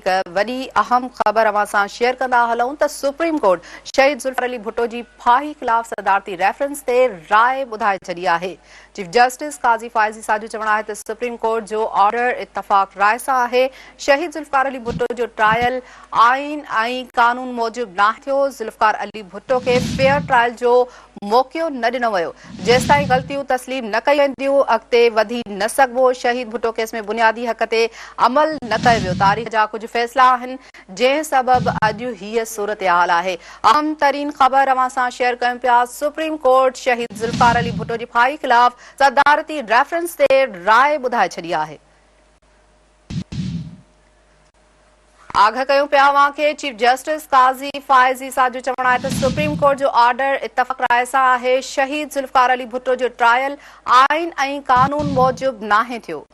वॾी अहम ख़बर अवां सां शेयर कंदा हलूं त सुप्रीम कोर्ट शहीद ज़ुल्फ़िकार अली भुट्टो जी फाही ख़िलाफ़ सदारती रेफरेंस ते राय ॿुधाए छॾी आहे। चीफ जस्टिस काज़ी फ़ाइज़ी सां जो चवणु आहे त सुप्रीम कोर्ट जो ऑर्डर इत्तफ़ाक़ राय सां आहे। शहीद ज़ुल्फ़िकार अली भुट्टो जो ट्रायल आइन ऐं कानून मूजिब नाहे थियो। ज़ुल्फ़िकार अली भुट्टो खे फेयर ट्रायल जो मौक़ो न ॾिनो वियो। जेसिताईं ग़लतियूं तस्लीम न कयूं वेंदियूं अॻिते वधी न सघिबो। शहीद भुट्टो केस में बुनियादी हक़ ते अमल न कयो वियो। तारीख़ जा कुझु फ़ैसिला आहिनि जंहिं सबबि अॼु हीअ सूरतहाल आहे। अहम तरीन ख़बर अवां सां शेयर कयूं पिया। सुप्रीम कोर्ट शहीद ज़ुल्फ़िकार अली भुट्टो जी फाही ख़िलाफ़ सदारती रेफरेंस ते राय ॿुधाए छॾी आहे। आगाह कयूं पिया अवां खे चीफ जस्टिस काज़ी फ़ाइज़ी सां जो चवणु आहे त सुप्रीम कोर्ट जो ऑर्डर इत्तफ़ाक़ राय सां आहे। शहीद ज़ुल्फ़िकार अली भुट्टो जो ट्रायल आइन ऐं कानून मूजिब नाहे थियो।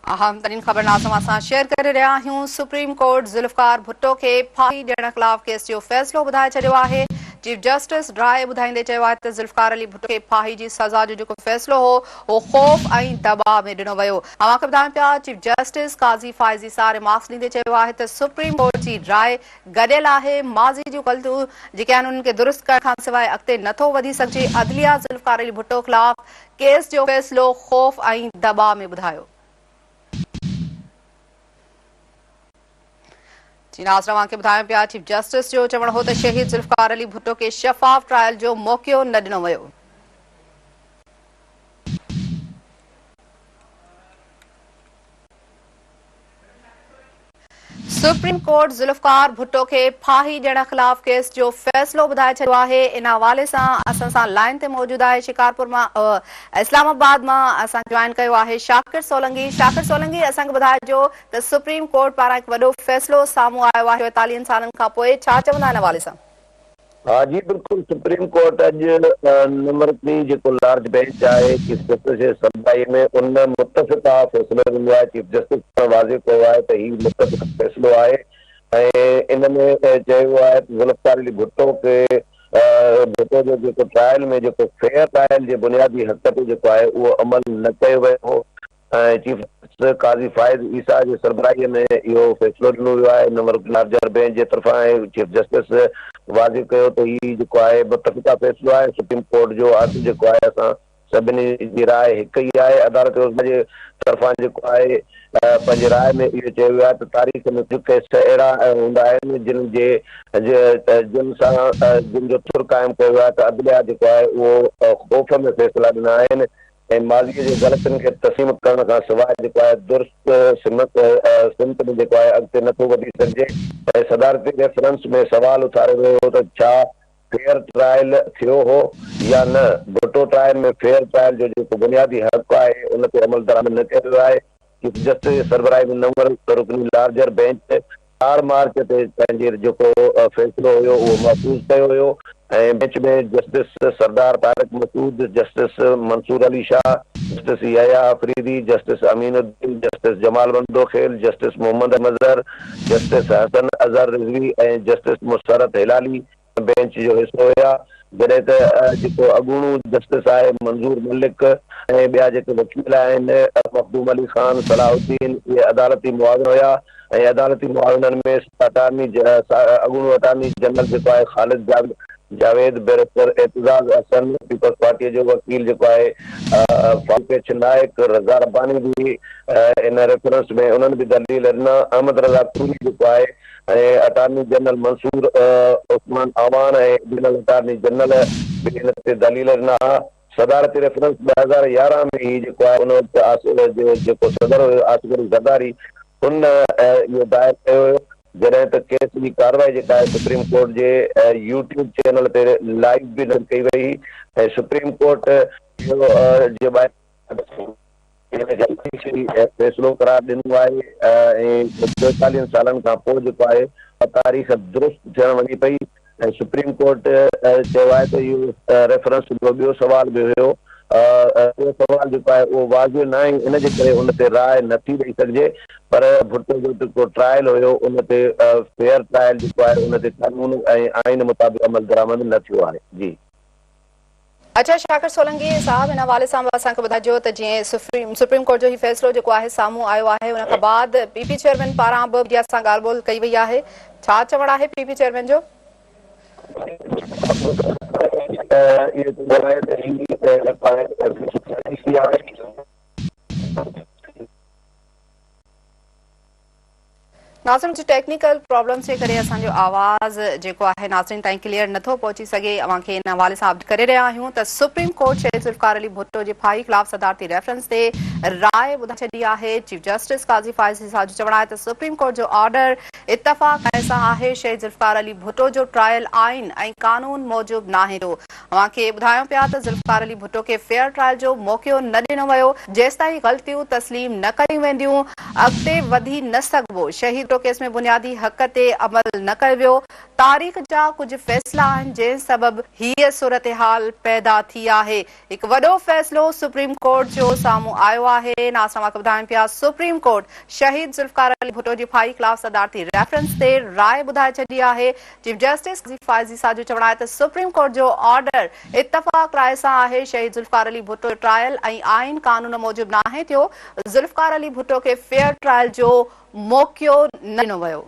अहम तरीन ख़बर नाज़ असां शेयर करे रहिया आहियूं। सुप्रीम कोर्ट ज़ुल्फ़िकार भुट्टो खे फाही ॾियण ख़िलाफ़ केस जो फ़ैसिलो ॿुधाए छॾियो आहे। चीफ जस्टिस राय ॿुधाईंदे चयो आहे त ज़ुल्फ़िकार अली भुट्टो खे फाही जी सज़ा जो जेको फ़ैसिलो हो उहो ख़ौफ़ ऐं दबाव में ॾिनो वियो। अव्हां खे ॿुधायूं पिया चीफ जस्टिस काज़ी फ़ाइज़ी सां रिमार्क्स ॾींदे चयो आहे त सुप्रीम कोर्ट जी राय गॾियल आहे। माज़ी जूं ग़लतियूं जेके आहिनि उन्हनि खे दुरुस्त करण खां सवाइ अॻिते नथो वधी सघिजे। अदलिया ज़ुल्फ़िकार अली भुट्टो ख़िलाफ़ केस जो फ़ैसिलो ख़ौफ़ ऐं दबाव में ॿुधायो। जी नाज़रीन अव्हां खे ॿुधायूं पिया चीफ जस्टिस जो चवणु हो त शहीद ज़ुल्फ़िकार अली भुट्टो खे शफ़ाफ़ ट्रायल जो मौक़ो न ॾिनो वियो। सुप्रीम कोर्ट ज़ुल्फ़िकार भुट्टो खे फाही ॾियण ख़िलाफ़ केस जो फ़ैसिलो ॿुधाए छॾियो आहे। इन हवाले सां असां सां लाइन ते मौजूदु आहे शिकारपुर मां इस्लामाबाद मां असां जॉइन कयो आहे शाकिर सोलंकी। शाकिर सोलंकी, असांखे ॿुधाइजो त सुप्रीम कोर्ट पारां हिकु वॾो फ़ैसिलो साम्हूं आयो आहे 44 सालनि खां पोइ, छा चवंदा इन हवाले सां? हाँ जी बिल्कुल। सुप्रीम कोर्ट अॼु नंबर 3 जेको लार्ज बेंच आहे चीफ जस्टिस जे सरबराही में उन मुतफ़िक़ा फ़ैसिलो ॾिनो आहे। चीफ जस्टिस वाज़िह कयो आहे त हीउ मुतफ़िक़ फ़ैसिलो आहे ऐं इन में चयो आहे त ज़ुल्फ़िकार अली भुट्टो खे भुट्टो जो जेको ट्रायल में जेको फेयर ट्रायल जे बुनियादी हक़ ते जेको आहे उहो अमल न कयो वियो हो ऐं चीफ जस्टिस काज़ी फ़ाइज़ ईसा जे सरबराहीअ में इहो फ़ैसिलो ॾिनो वियो आहे नंबर लार्जर बेंच जे तरफ़ां। ऐं चीफ जस्टिस वाज़िह कयो त हीउ जेको आहे मुतफ़िक़ा फ़ैसिलो आहे। सुप्रीम कोर्ट जो अर्ज़ु जेको आहे असां सभिनी जी राय हिकु ई आहे। अदालत जे तरफ़ां जेको आहे पंहिंजे राय में इहो चयो वियो आहे त तारीख़ में कुझु केस अहिड़ा हूंदा आहिनि जिन जो तुर क़ाइमु कयो आहे त अदलिया जेको आहे उहो ख़ौफ़ में फ़ैसिला ॾिना आहिनि ऐं माज़ीअ जे ग़लतियुनि खे तस्लीम करण खां सवाइ जेको आहे दुरुस्त सिमत में जेको आहे अॻिते नथो वधी सघिजे। ऐं सदारती रेफरेंस में सवाल उथारियो वियो हो त छा फेयर ट्रायल थियो हो या न। भुट्टो ट्रायल में फेयर ट्रायल जो जेको बुनियादी हक़ आहे उन ते अमल दरामद न कयो वियो आहे। चीफ जस्टिस जे सरबराही में नंबर रुकनी लार्जर बेंच 4 मार्च ते पंहिंजे जेको फ़ैसिलो हुयो उहो महफ़ूज़ कयो हुयो ऐं बेंच में justice Sardar Tariq Masood, justice Mansoor Ali Shah, justice Yahya Afridi, justice Aminuddin, justice Jamal Mandokhel, justice Mohammad Azhar, justice Hasan Azhar Rizvi ऐं जस्टिस मुसरत हिलाली बेंच जो हिसो हुया। जॾहिं त जेको अॻूणो जस्टिस आहे मंज़ूर मलिक ऐं ॿिया जेके वकील आहिनि मखदूम अली ख़ान, सलाहुद्दीन, इहे अदालती मुआविन हुया ऐं अदालती मुआविननि में अॻूणो अटार्नी जनरल जेको आहे ख़ालिद जावेद, बैरिस्टर एतज़ाज़ हसन, पीपल्स पार्टीअ जो वकील जेको आहे फारूक नाइक, रज़ा रब्बानी बि इन रेफरेंस में उन्हनि बि दलील ॾिना। अहमद रज़ा तूरी जेको आहे ऐं अटार्नी जनरल मंसूर उस्मान आवान ऐं एडिशनल अटार्नी जनरल बि इन ते दलील ॾिना। सदारती रेफरेंस 2011 में ही जेको आहे उन वक़्तु जेको सदर हुयो आसिफ़ ज़रदारी उन इहो दायर कयो हुयो। जॾहिं त केस जी कार्रवाई जेका आहे सुप्रीम कोर्ट जे यूट्यूब चैनल ते लाइव बि न कई वई ऐं सुप्रीम कोर्ट फ़ैसिलो करार ॾिनो आहे ऐं 44 सालनि खां पोइ जेको आहे तारीख़ दुरुस्त थियण वञी पई ऐं सुप्रीम कोर्ट चयो आहे त इहो रेफरेंस ॿियो सवाल बि हुयो सवाल जेको आहे उहो वाज़िब न आहे, इन जे करे उन ते राय नथी ॾेई सघिजे। पर भुट्टो जो जेको ट्रायल हुयो उन ते फेयर ट्रायल जेको आहे उन ते कानून ऐं आइन मुताबिक़ अमल दरामद न थियो आहे। जी अच्छा, शाकिर सोलंकी साहब, इन हवाले सां असांखे ॿुधाइजो त जीअं सुप्रीम कोर्ट जो ही फ़ैसिलो जेको आहे साम्हूं आयो आहे, उन खां बाद पीपी चेयरमैन पारां बि मीडिया सां ॻाल्हि ॿोल कई वई आहे, छा चवणु आहे पीपी चेयरमैन जो? नाज़रीन, जी टेक्निकल प्रॉब्लम्स जे करे असांजो आवाज़ जेको आहे नाज़रीन ताईं क्लियर नथो पहुची सघे। अव्हांखे इन हवाले सां अपडेट करे रहिया आहियूं त सुप्रीम कोर्ट शहीद ज़ुल्फ़िकार अली भुट्टो जे भाई ख़िलाफ़ सदारती रेफरेंस ते राय ॿुधाए छॾी आहे। चीफ जस्टिस काज़ी फ़ाइज़ ईसा जो चवणु आहे त सुप्रीम कोर्ट जो ऑर्डर इत्तफ़ाक़ सां आहे। शहीद ज़ुल्फ़िकार अली भुट्टो जो ट्रायल आइन ऐं कानून मूजिब नाहे थो। अव्हांखे ॿुधायूं पिया त ज़ुल्फ़िकार अली भुट्टो खे फेयर ट्रायल जो मौक़ो न ॾिनो वियो। जेसिताईं ग़लतियूं तस्लीम न कयूं वेंदियूं, अॻिते वधी न सघिबो। शहीद केस में बुनियादी हक़ ते अमल न कयो वियो। तारीख़ जा कुझु फ़ैसिला आहिनि जंहिं सबबि हीअ सूरत हाल पैदा थी आहे। हिकु वॾो फ़ैसिलो सुप्रीम कोर्ट जो साम्हूं आयो आहे। नाज़रीन, ॿुधाइनि पिया सुप्रीम कोर्ट शहीद ज़ुल्फ़िकार अली भुट्टो जे भाई ख़िलाफ़ सदारती रेफरेंस ते राय ॿुधाए छॾी आहे। चीफ जस्टिस काज़ी फ़ाइज़ ईसा जो चवणु आहे त सुप्रीम कोर्ट जो ऑर्डर इत्तफ़ाक़ राय सां आहे। शहीद ज़ुल्फ़िकार अली भुट्टो जो ट्रायल ऐं आइन कानून मूजिब नाहे थियो। ज़ुल्फ़िकार अली भुट्टो खे फेयर ट्रायल जो मौक़ो न ॾिनो वियो।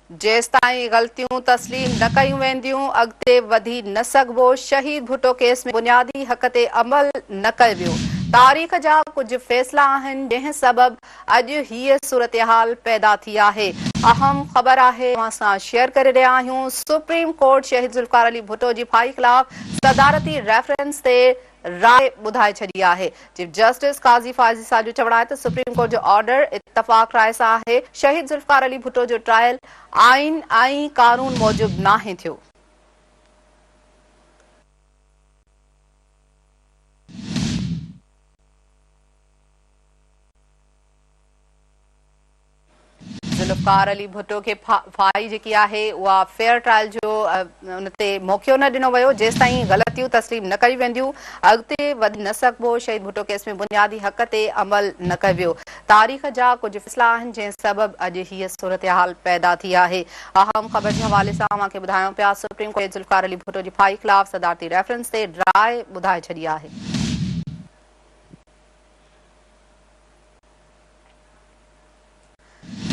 जेसिताईं ग़लतियूं तस्लीम न कयूं वेंदियूं, अॻिते वधी न सघिबो। शहीद भुट्टो केस में बुनियादी हक़ ते अमल न कयो वियो। तारीख़ जा कुझु फ़ैसिला आहिनि जंहिं सबबि अॼु हीअ सूरत हाल पैदा थी आहे। अहम ख़बर आहे, असां सां शेयर करे रहिया आहियूं। सुप्रीम कोर्ट शहीद ज़ुल्फ़िकार अली भुट्टो जी भाई ख़िलाफ़ सदारती रेफरेंस ते राय ॿुधाए छॾी आहे। चीफ जस्टिस काज़ी फ़ाइज़ ईसा जो चवणु आहे त सुप्रीम कोर्ट जो ऑर्डर इत्तफ़ाक़ राय सां आहे। शहीद ज़ुल्फ़िकार अली भुट्टो जो ट्रायल आइन ऐं कानून मूजिब नाहे थियो। ज़ुल्फ़िकार अली भुट्टो खे फाई जेकी आहे उहा फेयर ट्रायल जो उन ते मौक़ो न ॾिनो वियो। जेसिताईं ग़लतियूं तस्लीम न कयूं वेंदियूं, अॻिते वधी न सघिबो। शहीद भुट्टो केस में बुनियादी हक़ ते अमल न कयो वियो। तारीख़ जा कुझु फ़ैसिला आहिनि जंहिं सबबि अॼु हीअ सूरत हाल पैदा थी आहे। अहम ख़बर जे हवाले सां अव्हांखे ॿुधायूं पिया सुप्रीम कोर्ट ज़ुल्फ़िकार अली भुट्टो जी भाई ख़िलाफ़ सदारती रेफरेंस ते राय ॿुधाए छॾी आहे।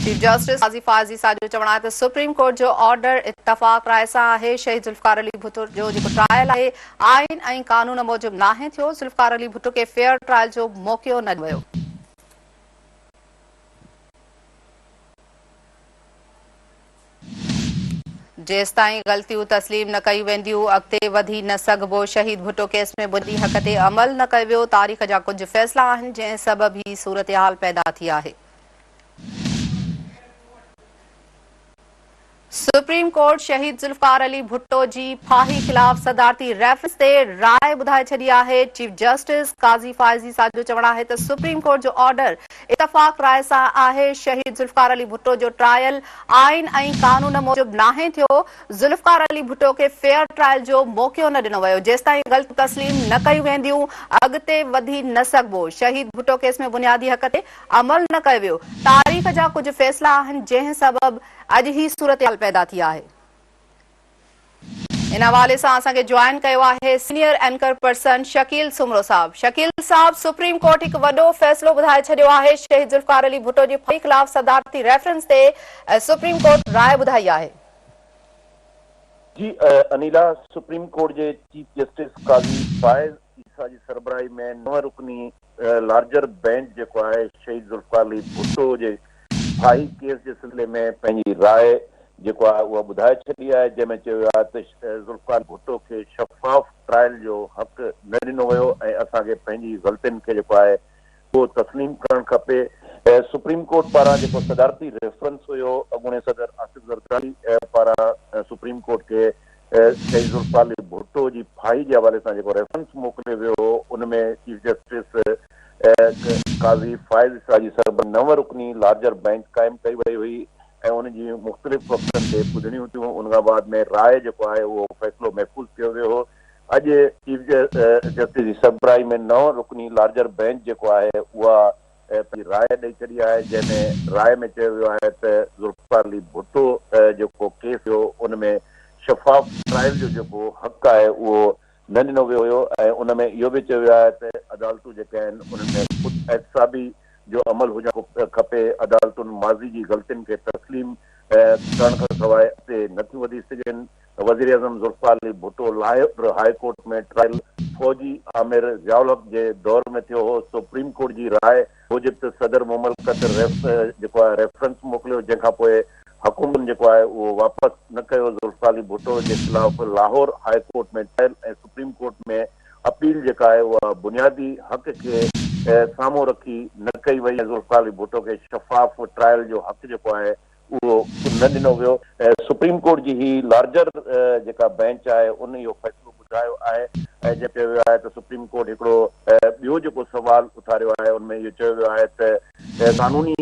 चीफ जस्टिस काज़ी फ़ाइज़ ईसा जो चवणु आहे त सुप्रीम कोर्ट जो ऑर्डर इत्तफ़ाक़ राय सां आहे। शहीद ज़ुल्फ़िकार अली भुट्टो जो जेको ट्रायल आहे आइन ऐं कानून मूजिब नाहे थियो। ज़ुल्फ़िकार अली भुट्टो खे फेयर ट्रायल जो मौक़ो न ॾिनो वियो। जेसिताईं ग़लतियूं तस्लीम न कयूं वेंदियूं, अॻिते वधी न सघिबो। शहीद भुट्टो केस में बुनियादी हक़ ते अमल न कयो वियो। तारीख़ जा कुझु फ़ैसिला आहिनि जंहिं सबबि ही सूरत हाल पैदा थी आहे। सुप्रीम कोर्ट शहीद ज़ुल्फ़िकार अली भुट्टो जी फाही ख़िलाफ़ सदारती रेफरेंस ते राय ॿुधाए छॾी आहे। चीफ जस्टिस काज़ी फ़ाइज़ ईसा जो चवणु आहे त सुप्रीम कोर्ट जो ऑर्डर इत्तफ़ाक़ राय सां आहे। शहीद ज़ुल्फ़िकार अली भुट्टो जो ट्रायल आइन ऐं कानून मूजिब नाहे थियो। ज़ुल्फ़िकार अली भुट्टो खे फेयर ट्रायल जो मौक़ो न ॾिनो वियो। जेसिताईं ग़लति तस्लीम न कयूं वेंदियूं, अॻिते वधी न सघिबो। शहीद भुट्टो केस में बुनियादी हक़ ते अमल न कयो वियो। तारीख़ जा कुझु फ़ैसिला आहिनि जंहिं सबबि अॼु ही सूरत हाल पैदा थी आहे। इन हवाले सां असांखे ज्वाइन कयो आहे senior anchor person Shakeel Soomro sahab. Shakeel sahab, supreme court हिकु वॾो फ़ैसिलो ॿुधाए छॾियो आहे। शहीद ज़ुल्फ़िकार अली भुट्टो जे भाई ख़िलाफ़ सदारती रेफरेंस ते सुप्रीम कोर्ट राय ॿुधाई आहे। जी अनिला, सुप्रीम कोर्ट जे चीफ जस्टिस काज़ी फ़ाइज़ ईसा जी सरबराही में 9 रुकनी लार्जर बेंच जेको आहे शहीद ज़ुल्फ़िकार अली भुट्टो जे भाई केस जे सिलसिले में पंहिंजी राय जेको आहे उहा ॿुधाए छॾी आहे, जंहिंमें चयो वियो आहे त ज़ुल्फ़िकार भुट्टो खे शफ़ाफ़ ट्रायल जो हक़ न ॾिनो वियो ऐं असांखे पंहिंजी ग़लतियुनि खे जेको आहे उहो तस्लीम करणु खपे। सुप्रीम कोर्ट पारां जेको सदारती रेफरेंस हुयो अॻूणे सदर आसिफ ज़रदारी पारां सुप्रीम कोर्ट खे शहीद ज़ुल्फ़िकार अली भुट्टो जी भाई जे हवाले सां जेको रेफरेंस मोकिलियो वियो हो, उन में चीफ जस्टिस काज़ी फ़ाइज़ ईसा जी सरबराही 9 रुकनी लार्जर बेंच क़ाइमु कई वई हुई ऐं उन जी मुख़्तलिफ़ वक़्तनि ते ॿुधणियूं थियूं। उन खां बाद में राय जेको आहे उहो फ़ैसिलो महफ़ूज़ कयो वियो हो। अॼु चीफ जस्टिस जी सरबराही में 9 रुकनी लार्जर बेंच जेको आहे उहा पंहिंजी राय ॾेई छॾी आहे, जंहिंमें राय में चयो वियो आहे त ज़ुल्फ़िकार अली भुट्टो जेको केस हुयो उन में शफ़ाफ़ ट्रायल जो जेको हक़ आहे उहो न ॾिनो वियो हुयो। ऐं उन में इहो बि चयो वियो आहे त अदालतूं जेके आहिनि उन्हनि में ख़ुदि एहतिसाबी जो अमल हुजणु खपे। अदालतुनि माज़ी जी ग़लतियुनि खे तस्लीम करण खां सवाइ ते नथियूं वधी सघनि। वज़ीर आज़म ज़ुल्फ़िकार अली भुट्टो लाहौर हाई कोर्ट में ट्रायल फौजी आमिर ज़ियाउल हक़ जे दौर में थियो हो। सुप्रीम कोर्ट जी राय मूजिब त सदर मुमलकत जेको आहे रेफरेंस मोकिलियो, जंहिंखां पोइ हुकूमतनि जेको आहे उहो वापसि न कयो ज़ुल्फ़िकार अली भुट्टो जे ख़िलाफ़ लाहौर हाई कोर्ट में ट्रायल ऐं सुप्रीम कोर्ट में अपील जेका आहे उहा बुनियादी हक़ खे साम्हूं रखी न कई वई। ज़ुल्फ़िकार अली भुट्टो खे शफ़ाफ़ ट्रायल जो हक़ जेको आहे उहो न ॾिनो वियो। सुप्रीम कोर्ट जी ही लार्जर जेका बेंच आहे उन इहो फ़ैसिलो ॿुधायो आहे। ऐं जेको चयो वियो आहे त सुप्रीम कोर्ट हिकिड़ो ॿियो जेको सुवाल उथारियो आहे उनमें इहो चयो वियो आहे त कानूनी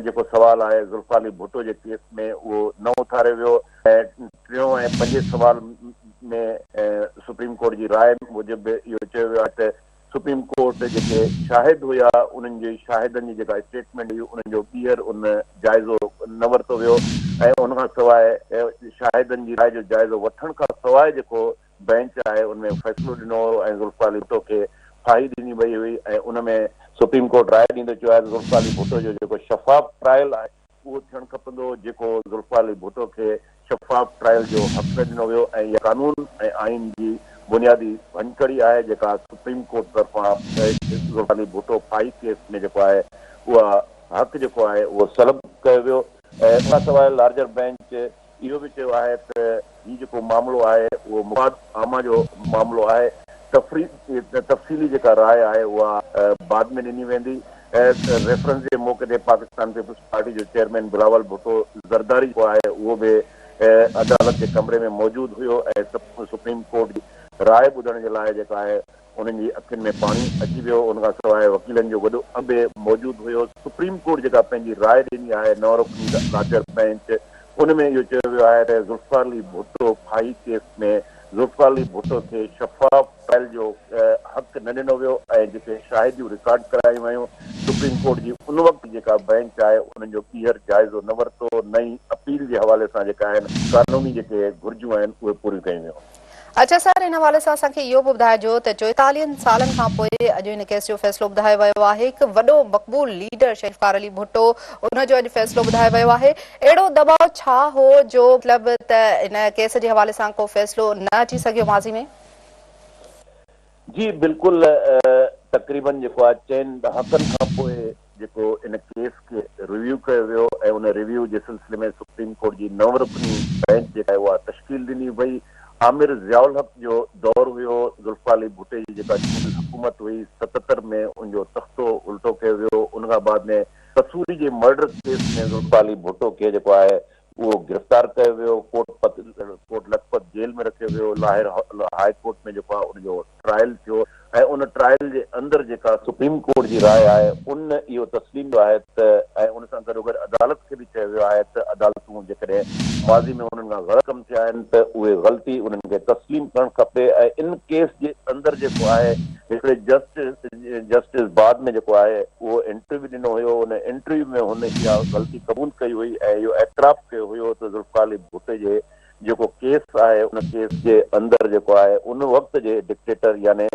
जेको सुवाल आहे ज़ुल्फ़िकार अली भुट्टो जे केस में उहो न उथारियो वियो। ऐं 3 ऐं 5 सुवाल में सुप्रीम कोर्ट जी राय मूजिबि इहो चयो वियो आहे त सुप्रीम कोर्ट जेके शाहिद हुया उन्हनि जे शाहिदनि जी जेका स्टेटमेंट हुई उन्हनि जो ॿीहर उन जाइज़ो न वरितो वियो। ऐं उन खां सवाइ शाहिदनि जी राय जो जाइज़ो वठण खां सवाइ जेको बेंच आहे उनमें फ़ैसिलो ॾिनो ऐं ज़ुल्फ़िकार अली भुट्टो खे फाही ॾिनी वई हुई। ऐं उन में सुप्रीम कोर्ट राय ॾींदो चयो आहे त ज़ुल्फ़िकार अली भुट्टो जो जेको शफ़ाफ़ ट्रायल आहे उहो थियणु खपंदो, जेको ज़ुल्फ़िकार अली भुट्टो खे शफ़ाफ़ ट्रायल जो हक़ न ॾिनो वियो। ऐं इहा कानून ऐं आइन जी बुनियादी भञकड़ी आहे जेका सुप्रीम कोर्ट तरफ़ां ज़ुल्फ़िकार अली भुट्टो फाही केस में जेको आहे उहा हक़ जेको आहे उहो सलब कयो वियो। ऐं उन खां सवाइ लार्जर बेंच इहो बि चयो आहे त हीउ जेको मामिलो आहे उहो मुफ़ाद आमा जो मामिलो आहे। तफ़सीली जेका राय आहे उहा बाद में ॾिनी वेंदी। रेफरेंस जे मौक़े ते पाकिस्तान पीपल्स पार्टी जो चेयरमैन बिलावल भुट्टो ज़रदारी जेको आहे उहो बि अदालत जे कमरे में मौजूदु हुयो। ऐं सुप्रीम कोर्ट जी राय ॿुधण जे लाइ जेका आहे उन्हनि जी अखियुनि में पाणी अची वियो। उन खां सवाइ वकीलनि जो वॾो अंबे मौजूदु हुयो। सुप्रीम कोर्ट जेका पंहिंजी राय ॾिनी आहे 9 रुकनी लार्जर बेंच उन में इहो चयो वियो आहे त ज़ुल्फ़िकार अली भुट्टो फाही केस में ज़ुल्फ़िकार अली भुट्टो खे शफ़ाफ़ ट्रायल जो हक़ न ॾिनो वियो। ऐं जेके शाहिदियूं रिकॉर्ड करायूं वयूं सुप्रीम कोर्ट जी उन वक़्तु जेका बेंच आहे उन्हनि जो ॿीहर जाइज़ो न वरितो। नई अपील जे हवाले सां जेका आहिनि कानूनी जेके घुर्जूं आहिनि उहे पूरियूं कयूं वियूं। अच्छा सर, इन हवाले सां असांखे इहो बि ॿुधाइजो त 44 सालनि खां पोइ अॼु हिन केस जो फ़ैसिलो ॿुधायो वियो आहे। हिकु वॾो मक़बूल लीडर ज़ुल्फ़िकार अली भुट्टो उनजो अॼु फ़ैसिलो ॿुधायो वियो आहे। अहिड़ो दबाव छा हो जो मतिलबु त इन केस जे हवाले सां को फ़ैसिलो न अची सघियो माज़ी में? जी बिल्कुलु, तक़रीबन जेको आहे 4 ॾहाकनि खां पोइ जेको इन केस खे रिव्यू कयो वियो ऐं उन रिव्यू जे सिलसिले में सुप्रीम कोर्ट जी 9 रुकनी बेंच जेका आहे उहा तश्कील ॾिनी वई। आमिर ज़ियाउल हक़ जो दौर हुयो। ज़ुल्फ़िकार अली भुट्टे जी जेका हुकूमत हुई 77 में उनजो तख़्तो उल्टो कयो वियो। उन खां बाद में कसूरी जे मर्डर केस में ज़ुल्फ़िकार अली भुट्टो खे जेको आहे उहो गिरफ़्तार कयो वियो। कोट लखपत जेल में रखियो वियो। लाहौर हाई कोर्ट में जेको आहे उनजो ट्रायल थियो। ऐं उन ट्रायल जे अंदरि जेका सुप्रीम कोर्ट जी राय आहे उन इहो तस्लीम आहे त ऐं उन सां गॾोगॾु अदालत खे बि चयो वियो आहे त अदालतूं जेकॾहिं माज़ी में उन्हनि खां ग़लति कम थिया आहिनि त उहे ग़लती उन्हनि खे तस्लीम करणु खपे। ऐं इन केस जे अंदरि जेको आहे हिकिड़े जस्टिस बाद में जेको आहे उहो इंटरव्यू ॾिनो हुयो। उन इंटरव्यू में हुन इहा ग़लती क़बूल कई हुई ऐं इहो एतराफ़ कयो हुयो त ज़ुल्फ़िकार अली भुट्टे जे जेको केस आहे उन केस जे अंदरि जेको आहे उन वक़्त जे डिक्टेटर यानी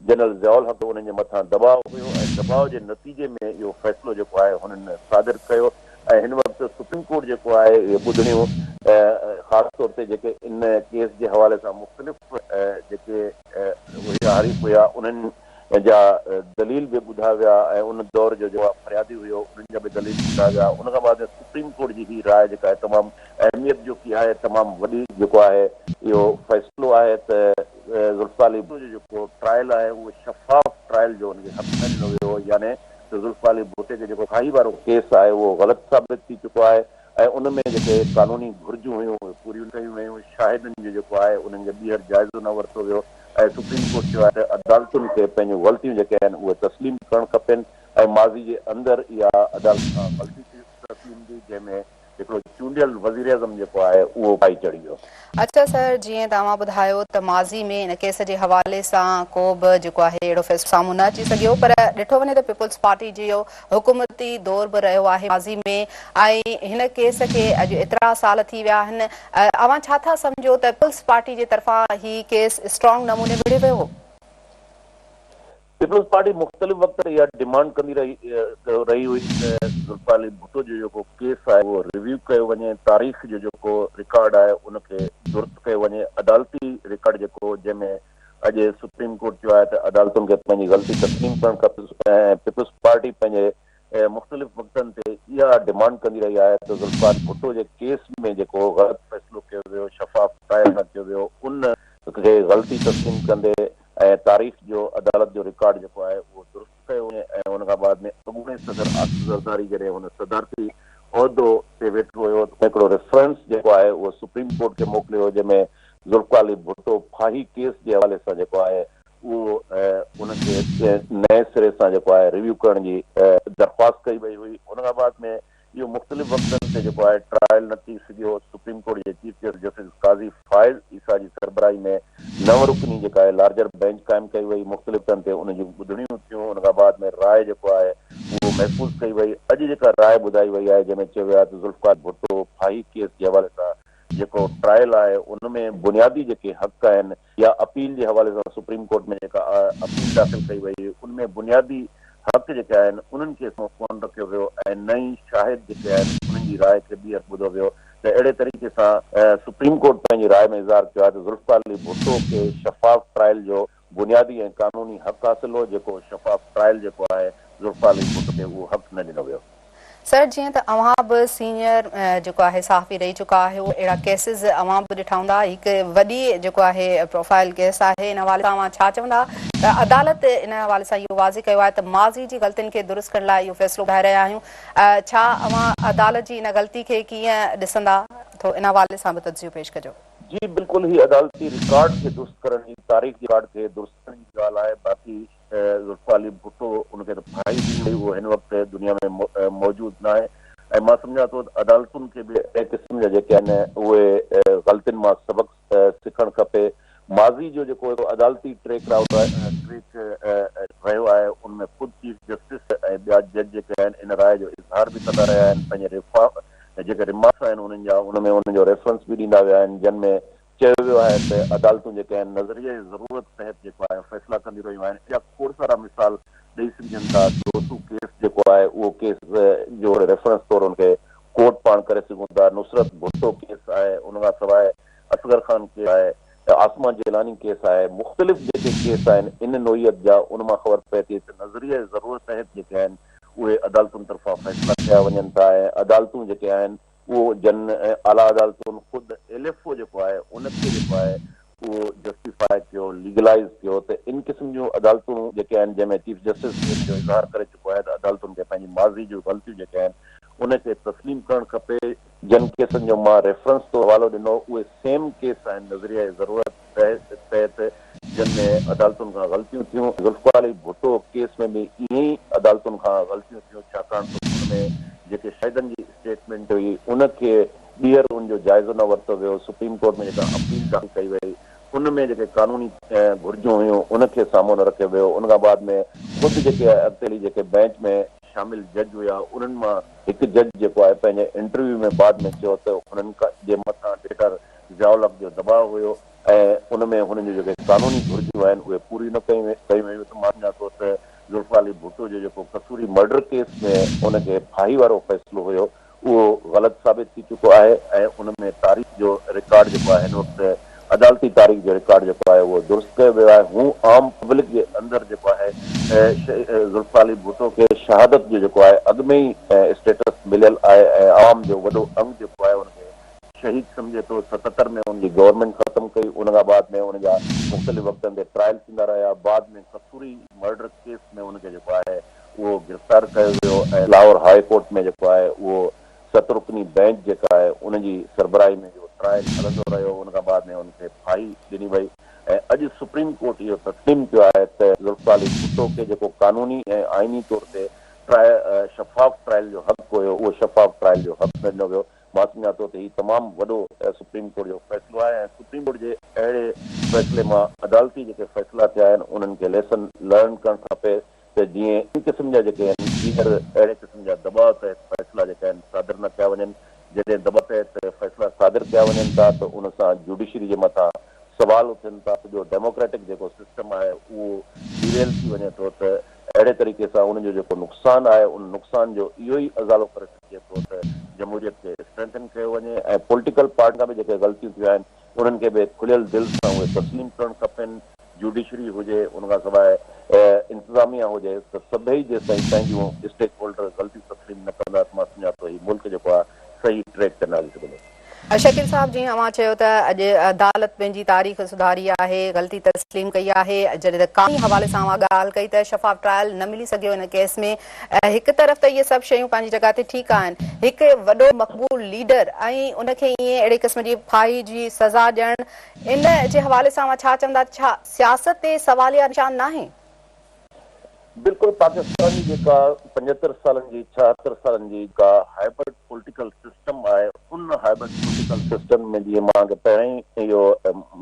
जनरल ज़ियाउल हक़ उन्हनि जे मथां दबाव हुयो ऐं दबाव जे नतीजे में इहो फ़ैसिलो जेको आहे हुननि सादिर कयो। ऐं हिन वक़्तु सुप्रीम कोर्ट जेको आहे इहे ॿुधणियूं ख़ासि तौर ते जेके इन केस जे हवाले सां मुख़्तलिफ़ जेके हारीफ़ हुया उन्हनि जा दलील बि ॿुधा विया ऐं उन दौर जो जेको फरियादी हुयो उन्हनि जा बि दलील ॿुधा विया। उन खां बाद सुप्रीम कोर्ट जी ही राय जेका आहे तमामु अहमियत जो की आहे, तमामु वॾी जेको आहे इहो फ़ैसिलो आहे त ज़ुल्फ़िकार अली भुट्टो जो जेको ट्रायल आहे उहो शफ़ाफ़ ट्रायल जो हुनखे हक़ न ॾिनो वियो। यानी त ज़ुल्फ़िकार अली भुट्टे जो जेको फाही वारो केस आहे उहो ग़लति साबित थी चुको आहे ऐं उन में जेके कानूनी घुर्जूं हुयूं उहे पूरियूं कयूं वयूं। शाहिदनि जो जेको आहे उन्हनि जो ॿीहर जाइज़ो न वरितो वियो ऐं सुप्रीम कोर्ट चयो आहे त अदालतुनि खे पंहिंजूं ग़लतियूं जेके आहिनि उहे तस्लीम करणु खपनि। ऐं माज़ी जे अंदरि इहा अदालत खां ग़लती तस्लीम ॾी जंहिंमें हिकिड़ो चूंडियल वज़ीर आज़म जेको आहे उहो पाई चढ़ी वियो। अच्छा सर, जीअं तव्हां ॿुधायो त माज़ी में इन केस जे हवाले सां को बि जेको आहे अहिड़ो फ़ैसिलो साम्हूं न अची सघियो, पर ॾिठो वञे त पीपुल्स पार्टी जो हुकूमती दौर बि रहियो आहे माज़ी में, ऐं हिन केस खे अॼु एतिरा साल थी विया आहिनि। अव्हां छा था सम्झो त पीपुल्स पार्टी जे तरफ़ां ही केस स्ट्रॉन्ग नमूने विढ़े वियो हो? पीपल्स पार्टी मुख़्तलिफ़ वक़्त ते इहा डिमांड कंदी रही हुई त ज़ुल्फ़िकार अली भुट्टो जो जेको केस आहे उहो रिव्यू कयो वञे, तारीख़ जो जेको रिकॉर्ड आहे उनखे दुरुस्त कयो वञे। अदालती रिकॉर्ड जेको जंहिंमें अॼु सुप्रीम कोर्ट चयो आहे त अदालतुनि खे पंहिंजी ग़लती तस्लीम करणु खपे ऐं पीपल्स पार्टी पंहिंजे मुख़्तलिफ़ वक़्तनि ते इहा डिमांड कंदी रही आहे त ज़ुल्फ़िकार अली भुट्टो जे केस में जेको ग़लति फ़ैसिलो कयो वियो, शफ़ाफ़ ट्रायल न कयो वियो, उन खे ग़लती तस्लीम कंदे ऐं तारीख़ जो अदालत जो रिकॉर्ड जेको आहे उहो दुरुस्त कयो वञे ऐं उन खां बाद में अॻूणे सदर आसिफ़ ज़रदारी जॾहिं हुन सदारती उहिदो ते वेठो हुयो त हिकिड़ो रेफरेंस जेको आहे उहो सुप्रीम कोर्ट खे मोकिलियो हो, जंहिंमें ज़ुल्फ़िकार अली भुट्टो फाही केस जे हवाले सां जेको आहे उहो उनखे नए सिरे सां जेको आहे रिव्यू करण जी दरख़्वास्त कई वई हुई। उन खां बाद में इहो मुख़्तलिफ़ वक़्तनि ते जेको आहे ट्रायल न थी सघियो। सुप्रीम कोर्ट जे चीफ जस्टिस काज़ी फ़ाइज़ ईसा जी सरबराही में 9 रुकनी जेका आहे लार्जर बेंच क़ाइमु कई वई, मुख़्तलिफ़ तन ते उन जूं ॿुधणियूं थियूं। उन खां बाद में राय जेको आहे उहो महफ़ूज़ कई वई। अॼु जेका राय ॿुधाई वई आहे जंहिंमें चयो वियो आहे त ज़ुल्फ़िकार भुट्टो फाही केस जे हवाले सां जेको ट्रायल आहे उनमें बुनियादी जेके हक़ आहिनि या अपील जे हवाले सां सुप्रीम कोर्ट में जेका अपील दाख़िल कई वई उनमें बुनियादी हक़ जेके आहिनि उन्हनि खे कोन रखियो वियो ऐं नई शाहिद जेके आहिनि उन्हनि जी राय खे ॿीहर ॿुधो वियो। त अहिड़े तरीक़े सां सुप्रीम कोर्ट पंहिंजी राय में इज़हार कयो आहे त ज़ुल्फ़िकार अली भुट्टो खे शफ़ाफ़ ट्रायल जो बुनियादी ऐं कानूनी हक़ हासिल हो, जेको शफ़ाफ़ ट्रायल जेको आहे ज़ुल्फ़िकार अली भुट्टो खे उहो हक़ न ॾिनो वियो। सर, जीअं त अव्हां बि सीनियर जेको आहे सहाफ़ी रही चुका आहियो, अहिड़ा केसिस अव्हां बि ॾिठा हूंदा, हिकु वॾी जेको आहे प्रोफाइल केस आहे, इन हवाले सां अव्हां छा चवंदा त अदालत इन हवाले सां इहो वाज़े कयो आहे त माज़ी जी ग़लतियुनि खे दुरुस्त करण लाइ इहो फ़ैसिलो ॿुधाए रहिया आहियूं। छा अव्हां अदालत जी इन ग़लती खे कीअं ॾिसंदा, थो इन हवाले सां बि तजियो पेश कजो। जी बिल्कुलु, ही अदालती रिकॉर्ड खे दुरुस्त करण जी, तारीख़ रिकॉर्ड खे दुरुस्त करण जी ॻाल्हि आहे। बाक़ी ज़ुल्फ़िकार अली भुट्टो उनखे त फाही ॾिनी वई, उहो हिन वक़्तु दुनिया में मौजूदु न आहे ऐं मां सम्झां थो त अदालतुनि खे बि अहिड़े क़िस्म जा जेके आहिनि उहे ग़लतियुनि मां सबक़ सिखणु खपे। माज़ी जो जेको अदालती ट्रैक रहियो आहे उनमें ख़ुदि चीफ जस्टिस ऐं ॿिया जज जेके आहिनि इन राय जो इज़हार बि कंदा रहिया आहिनि, पंहिंजे जेके रिमार्क्स आहिनि उन्हनि जा उनमें उनजो रेफरेंस बि ॾींदा विया आहिनि, जिनमें चयो वियो आहे त अदालतूं जेके आहिनि नज़रिये जी ज़रूरत तहत जेको आहे फ़ैसिला कंदी रहियूं आहिनि। या खोड़ सारा मिसाल ॾेई सघजनि था। दोतू केस जेको आहे उहो केस जो रेफरेंस तौर उनखे कोर्ट पाण करे सघूं था। नुसरत भुट्टो केस आहे, उन खां सवाइ असगर ख़ान केस आहे, आसमा जेलानी केस आहे, मुख़्तलिफ़ जेके केस आहिनि इन नोयत जा, उन मां ख़बर पए थी त नज़रिये ज़रूरत तहत जेके आहिनि उहे अदालतुनि तरफ़ां फ़ैसिला कया वञनि था ऐं अदालतूं जेके आहिनि उहो जन आला अदालतुनि ख़ुदि LFO जेको आहे उनखे जेको आहे उहो जस्टिफाई कयो, लीगलाइज़ कयो। त इन क़िस्म जूं अदालतूं जेके आहिनि जंहिंमें चीफ जस्टिस जो इज़हार करे चुको आहे त अदालतुनि खे पंहिंजी माज़ी जूं ग़लतियूं जेके आहिनि उनखे तस्लीम करणु खपे। जिन केसनि जो मां रेफरेंस तो हवालो ॾिनो उहे सेम केस आहिनि नज़रिया जी ज़रूरत तहत जिनमें अदालतुनि खां ग़लतियूं थियूं। ज़ुल्फ़िकार अली भुट्टो केस में बि ईअं ई अदालतुनि खां ग़लतियूं थियूं, छाकाणि त हुनमें जेके शाहिदनि जी स्टेटमेंट हुई उनखे ॿीहर उनजो जाइज़ो न वरितो वियो। सुप्रीम कोर्ट में जेका अपील दाख़िल कई वई उनमें जेके कानूनी घुर्जूं हुयूं उनखे साम्हूं न रखियो वियो। उन खां बाद में ख़ुदि जेके अॻिते जेके बेंच में शामिल जज हुआ उन्हनि मां हिकु जज जेको आहे पंहिंजे इंटरव्यू में बाद में चयो त हुननि जे मथां डेटर ज़ियाउल हक़ जो दबाव हुयो ऐं उनमें हुननि जूं जेके कानूनी घुर्जूं आहिनि उहे पूरी न कई वयूं। त मां सम्झां थो त ज़ुल्फ़िकार अली भुट्टो जो जेको कसूरी मर्डर केस में उनखे फाही वारो फ़ैसिलो हुयो उहो ग़लति साबित थी चुको आहे ऐं उनमें तारीख़ जो रिकॉर्ड जेको आहे हिन वक़्तु अदालती तारीख़ जो रिकॉर्ड जेको आहे उहो दुरुस्त कयो वियो आहे। हू आम पब्लिक जे अंदरि जेको आहे ज़ुल्फ़िकार अली भुट्टो खे शहादत जो जेको आहे अॻु में ई स्टेटस मिलियल आहे ऐं आवाम जो वॾो अंग जेको आहे उनखे शहीद सम्झे थो। 77 में उनजी गवर्नमेंट ख़तमु कई। उन खां बाद में उनजा मुख़्तलिफ़ वक़्तनि ते ट्रायल थींदा रहिया। बाद में कसूरी मर्डर केस में उनखे जेको आहे उहो गिरफ़्तार कयो वियो ऐं लाहौर हाई कोर्ट में जेको आहे उहो 7 रुकनी बेंच जेका आहे उनजी सरबराही में जो ट्रायल हलंदो रहियो। उन खां बाद में उनखे फाही ॾिनी वई ऐं अॼु सुप्रीम कोर्ट इहो तस्लीम कयो आहे त ज़ुल्फ़िकार अली भुट्टो खे जेको कानूनी ऐं आइनी तौर ते शफ़ाफ़ ट्रायल जो हक़ हुयो उहो शफ़ाफ़ ट्रायल जो हक़ न ॾिनो वियो। मां सम्झां थो त हीउ तमामु वॾो सुप्रीम कोर्ट जो फ़ैसिलो आहे ऐं सुप्रीम कोर्ट जे अहिड़े फ़ैसिले मां अदालती जेके फ़ैसिला थिया आहिनि उन्हनि खे लेसन लर्न करणु खपे त जीअं इन क़िस्म जा जेके आहिनि लीडर अहिड़े क़िस्म जा दबाव तहत फ़ैसिला जेका आहिनि सादर न कया वञनि। जॾहिं दबाव तहत फ़ैसिला सादर कया वञनि था त उन सां जुडिशरी जे मथां सवाल उथनि था। सॼो डेमोक्रेटिक जेको सिस्टम आहे उहो डिरेल थी वञे थो त अहिड़े तरीक़े सां उनजो जेको नुक़सानु आहे उन नुक़सान जो इहो ई अज़ालो करे सघे थो त जमहूरियत खे स्ट्रेंथन कयो वञे ऐं पॉलिटिकल पार्टी खां बि जेके ग़लतियूं थियूं आहिनि उन्हनि खे बि खुलियल दिलि सां उहे तस्लीम करणु खपनि। जुडिशरी हुजे उन खां सवाइ इंतिज़ामिया हुजे त सभई जेसिताईं पंहिंजूं स्टेक होल्डर ग़लतियूं तस्लीम न कंदा त मां सम्झां थो हीउ मुल्क जेको आहे सही ट्रैक ते न हली सघंदो। शकील साहब, जीअं अवां चयो त अॼु अदालत पंहिंजी तारीख़ सुधारी आहे, ग़लती तस्लीम कई आहे। जॾहिं त कानूनी हवाले सां ॻाल्हि कई त शफ़ाफ़ ट्रायल न मिली सघियो हिन केस में। हिकु तरफ़ त इहे सभु शयूं पंहिंजी जॻह ते ठीकु आहिनि, हिकु वॾो मक़बूल लीडर ऐं उनखे ईअं अहिड़े क़िस्म जी फाही जी सज़ा ॾियणु, इन जे हवाले सां छा चवंदा, छा सियासत ते सवालिया निशान नाहे? बिल्कुलु पाकिस्तान जी जेका 75 सालनि जी 76 सालनि जी का हाइब्रिड पॉलिटिकल सिस्टम आहे उन हाइब्रिड पॉलिटिकल सिस्टम में जीअं मां पहिरीं इहो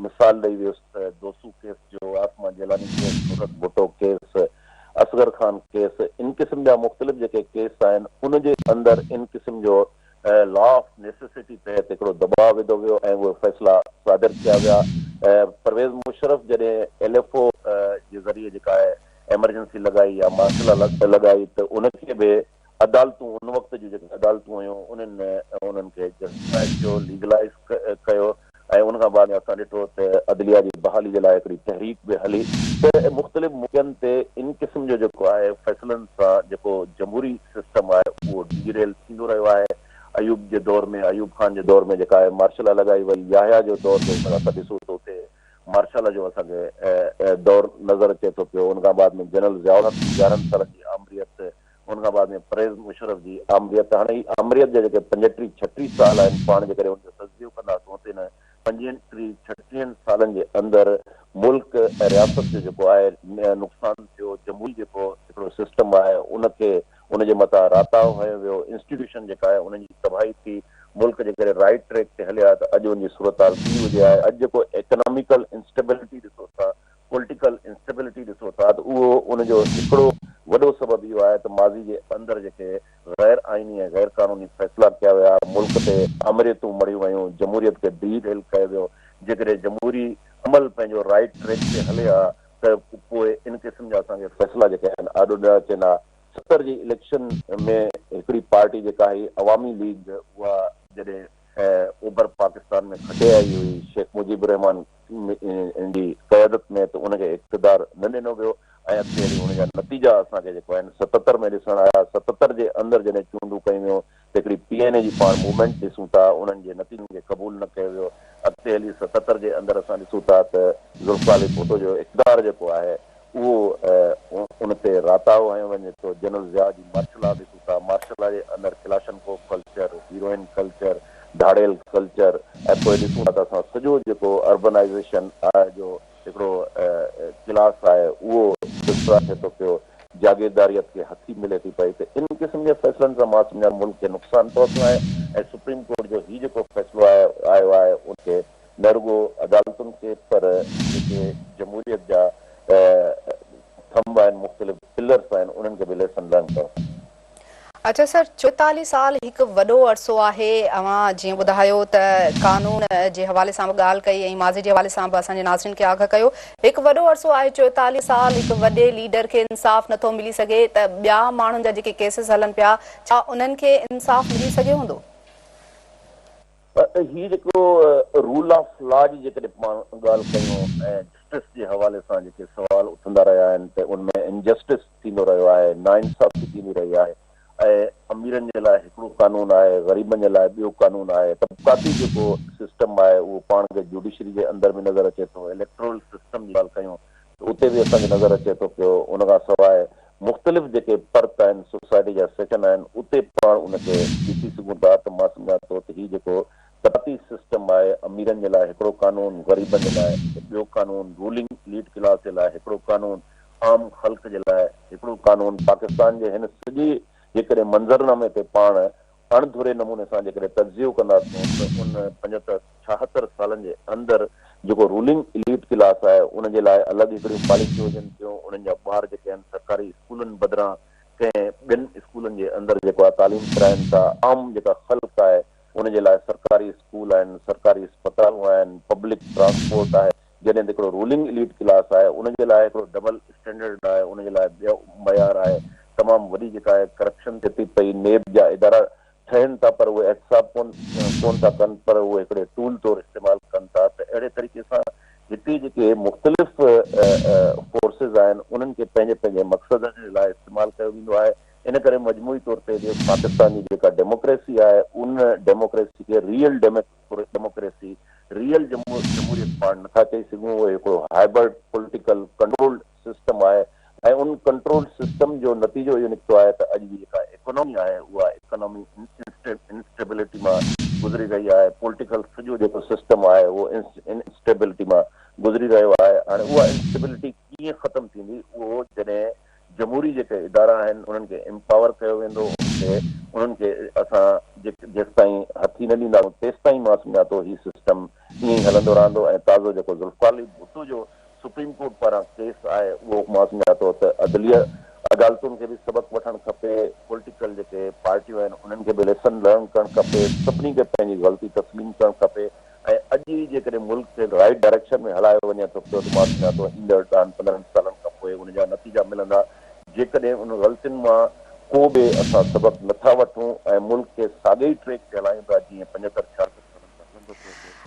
मिसाल ॾेई वियुसि त दोसू केस जो, आसमा जिलानी केस, सूरत भुट्टो केस, असगर खान केस, इन क़िस्म जा मुख़्तलिफ़ जेके केस आहिनि उन जे अंदरि इन क़िस्म जो लॉ ऑफ नेसेसिटी तहत हिकिड़ो दबाव विधो वियो ऐं उहे फ़ैसिला सादर किया विया। परवेज़ मुशर्रफ जॾहिं LFO जे ज़रिए जेका आहे एमरजेंसी लॻाई या मार्शल लॻाई त उनखे बि अदालतूं उन वक़्त जूं जेके अदालतूं हुयूं उन्हनि खे जस्टिफाइड कयो, लीगलाइज़ कयो ऐं उन खां बाद असां ॾिठो त अदलिया जी बहाली जे लाइ हिकिड़ी तहरीक बि हली। त मुख़्तलिफ़ मौक़नि ते इन क़िस्म जो जेको आहे फ़ैसिलनि सां जेको जमहूरी सिस्टम आहे उहो डिरेल थींदो रहियो आहे। अयूब जे दौर में, अयूब खान जे दौर में जेका आहे मार्शल लॻाई वई, याहिया जो दौर जो असां ॾिसूं तो उते मार्शल जो असांखे दौर नज़र अचे थो पियो। उन खां बाद में जनरल ज़ियाउल हक़ 11 सालनि जी आमरियत, उन खां बाद में परवेज़ मुशर्रफ जी आमरियत। हाणे ही आमरियत जा जेके 35-36 साल आहिनि पाण जे करे उनजो तज़किरो कंदासीं उते न 35-36 सालनि जे अंदरि मुल्क ऐं रियासत जो जेको आहे नुक़सानु थियो। जमहूरी जेको हिकिड़ो सिस्टम आहे उनखे उनजे मथां राताव हयो वियो, इंस्टीट्यूशन जेका आहे उनजी तबाही थी, मुल्क जे करे राइट ट्रैक ते हलिया त अॼु उनजी सूरत हाल थी हुजे आहे। अॼु जेको इकोनॉमिकल इंस्टेबिलिटी ॾिसो था, पॉलिटिकल इंस्टेबिलिटी ॾिसो था त उहो उनजो हिकिड़ो वॾो सबबु इहो आहे त माज़ी जे अंदरि जेके गैर आइनी ऐं गैर क़ानूनी फ़ैसिला कया विया, मुल्क ते अमरियतूं मड़ियूं वयूं, जमहूरियत खे डिरेल कयो वियो। जेकॾहिं जमहूरी अमल पंहिंजो राइट ट्रैक ते हले हा त पोइ इन क़िस्म जा असांखे फ़ैसिला जेके आहिनि आॾो ॾ अचनि हा। 70 जी इलेक्शन में हिकिड़ी पार्टी जेका हुई अवामी लीग, उहा जॾहिं ओभर पाकिस्तान में खटे आई हुई शेख मुजीबुर रहमान जी क़यादत में त उनखे इक़्तिदार न ॾिनो वियो ऐं अॻिते हली हुनजा नतीजा असांखे जेको आहिनि 77 में ॾिसण आया। 77 जे अंदरि जॾहिं चूंडूं कयूं वियूं त हिकिड़ी PNA जी पाण मूवमेंट ॾिसूं था, उन्हनि जे नतीजनि खे क़बूल न कयो वियो। अॻिते हली 77 जे अंदरि असां ॾिसूं था त ज़ुल्फ़िकार अली भुट्टो जो इक़्तिदार जेको आहे उहो उन ते राताव हयो वञे थो। जनरल ज़िया जी मार्शल ॾिसूं था, मार्शल जे अंदरि क्लाशनकोव कल्चर, हीरोइन कल्चर, धाड़ेल कल्चर ऐं पोइ ॾिसूं था त असां सॼो जेको अर्बनाइज़ेशन आहे जो हिकिड़ो क्लास आहे उहो डिस्ट्रॉय थिए थो पियो, जागीरदारियत खे हथी मिले थी पई। त इन क़िस्म जे फ़ैसिलनि सां मां सम्झा मुल्क खे नुक़सानु पहुतो आहे ऐं सुप्रीम कोर्ट जो हीउ जेको फ़ैसिलो आयो आहे उनखे न रुॻो अदालतुनि खे पर जेके जमहूरियत जा थंब आहिनि, मुख़्तलिफ़ पिलर्स आहिनि, उन्हनि खे बि लेसन लर्न करणु। अच्छा सर, 44 साल हिकु वॾो अरसो आहे। अवां जीअं ॿुधायो त कानून जे हवाले सां बि ॻाल्हि कई ऐं माज़ी जे हवाले सां बि असांजे नाज़रीन खे आगाह कयो। हिकु वॾो अरसो आहे, 44 साल हिकु वॾे लीडर खे इंसाफ़ नथो मिली सघे त ॿिया माण्हुनि जा जेके केसिस हलनि पिया, छा उन्हनि खे इंसाफ़ मिली सघियो हूंदो? हीउ जेको रूल ऑफ लॉ जी जेकॾहिं पाण ॻाल्हि कयूं ऐं जस्टिस जे हवाले सां जेके सवाल उथंदा रहिया आहिनि त उनमें इनजस्टिस थींदो रहियो आहे, नाइंसाफ़ी थींदी रही आहे ऐं अमीरनि जे लाइ हिकिड़ो कानून आहे, ग़रीबनि जे लाइ ॿियो कानून आहे। तबक़ाती जेको सिस्टम आहे उहो पाण खे जुडिशरी जे अंदरि बि नज़र अचे थो। इलेक्टोरल सिस्टम जी ॻाल्हि कयूं त उते बि असांखे नज़र अचे थो पियो। उन खां सवाइ मुख़्तलिफ़ जेके पर्त आहिनि, सोसाइटी जा सेक्शन आहिनि, उते पाण उनखे ॾिसी सघूं था त मां सम्झां थो त हीउ जेको तबक़ाती सिस्टम आहे, अमीरनि जे लाइ हिकिड़ो कानून, ग़रीबनि जे लाइ ॿियो कानून, रूलिंग लीड क्लास जे लाइ हिकिड़ो कानून, आम ख़ल्क़ जे लाइ हिकिड़ो कानून। पाकिस्तान जे हिन सॼे जेकॾहिं मंज़रनामे ते पाण अणधुरे नमूने सां जेकॾहिं तज्ज़ियो कंदासीं त उन 75-76 सालनि जे अंदरि जेको रूलिंग इलीट क्लास आहे उन जे लाइ अलॻि हिकिड़ियूं पॉलिसियूं हुजनि थियूं, उन्हनि जा ॿार जेके आहिनि सरकारी स्कूलनि बदिरां कंहिं ॿियनि स्कूलनि जे अंदरि जेको आहे तालीम कराइनि था, आम जेका ख़ल्क़ आहे उन जे लाइ सरकारी स्कूल आहिनि, सरकारी अस्पतालूं आहिनि, पब्लिक ट्रांसपोर्ट आहे। जॾहिं हिकिड़ो रूलिंग इलीट क्लास आहे उन जे लाइ हिकिड़ो डबल स्टैंडर्ड आहे, उन जे लाइ ॿियो मयार आहे। तमामु वॾी जेका आहे करप्शन थिए थी पई, नेब जा इदारा ठहनि था पर उहे एहतिसाब कोन था कनि, पर उहे हिकिड़े टूल तौरु इस्तेमालु कनि था। त अहिड़े तरीक़े सां हिते जेके मुख़्तलिफ़ फोर्सिस आहिनि उन्हनि खे पंहिंजे पंहिंजे मक़सद जे लाइ इस्तेमालु कयो वेंदो आहे। इन करे मजमूई तौर ते पाकिस्तान जी जेका डेमोक्रेसी आहे उन डेमोक्रेसी खे रियल डेमोक्रेसी, रियल जमहूरियत पाण नथा चई सघूं। उहो हिकिड़ो हाइब्रिड पॉलिटिकल कंट्रोल सिस्टम आहे ऐं उन कंट्रोल सिस्टम जो नतीजो इहो निकितो आहे त अॼु जी जेका इकोनॉमी आहे उहा इकोनॉमी इंस्टेबिलिटी मां गुज़री रही आहे। पॉलिटिकल सॼो जेको सिस्टम आहे उहो इंस्टेबिलिटी मां गुज़री रहियो आहे। हाणे उहा इंस्टेबिलिटी कीअं ख़तमु थींदी, उहो जॾहिं जमहूरी जेके इदारा आहिनि उन्हनि खे एम्पावर कयो वेंदो, उन्हनि खे असां जेसि ताईं हथी न ॾींदा तेसि ताईं मां सम्झां थो हीउ सिस्टम ईअं ई हलंदो रहंदो। ऐं ताज़ो जेको ज़ुल्फ़िकार अली भुट्टो जो सुप्रीम कोर्ट पारां केस आहे उहो मां सम्झां थो त अदलिया अदालतुनि खे बि सबक़ वठणु खपे, पॉलिटिकल जेके पार्टियूं आहिनि उन्हनि खे बि लेसन लर्न करणु खपे, सभिनी खे पंहिंजी ग़लती तस्लीम करणु खपे। ऐं अॼु ई जेकॾहिं मुल्क खे राइट डायरेक्शन में हलायो वञे थो पियो त मां सम्झां थो ईंदड़ 10-15 सालनि खां पोइ उनजा नतीजा मिलंदा। जेकॾहिं उन ग़लतियुनि मां को बि असां सबक़ नथा वठूं ऐं मुल्क खे साॻे ई ट्रैक ते हलायूं था जीअं 75-76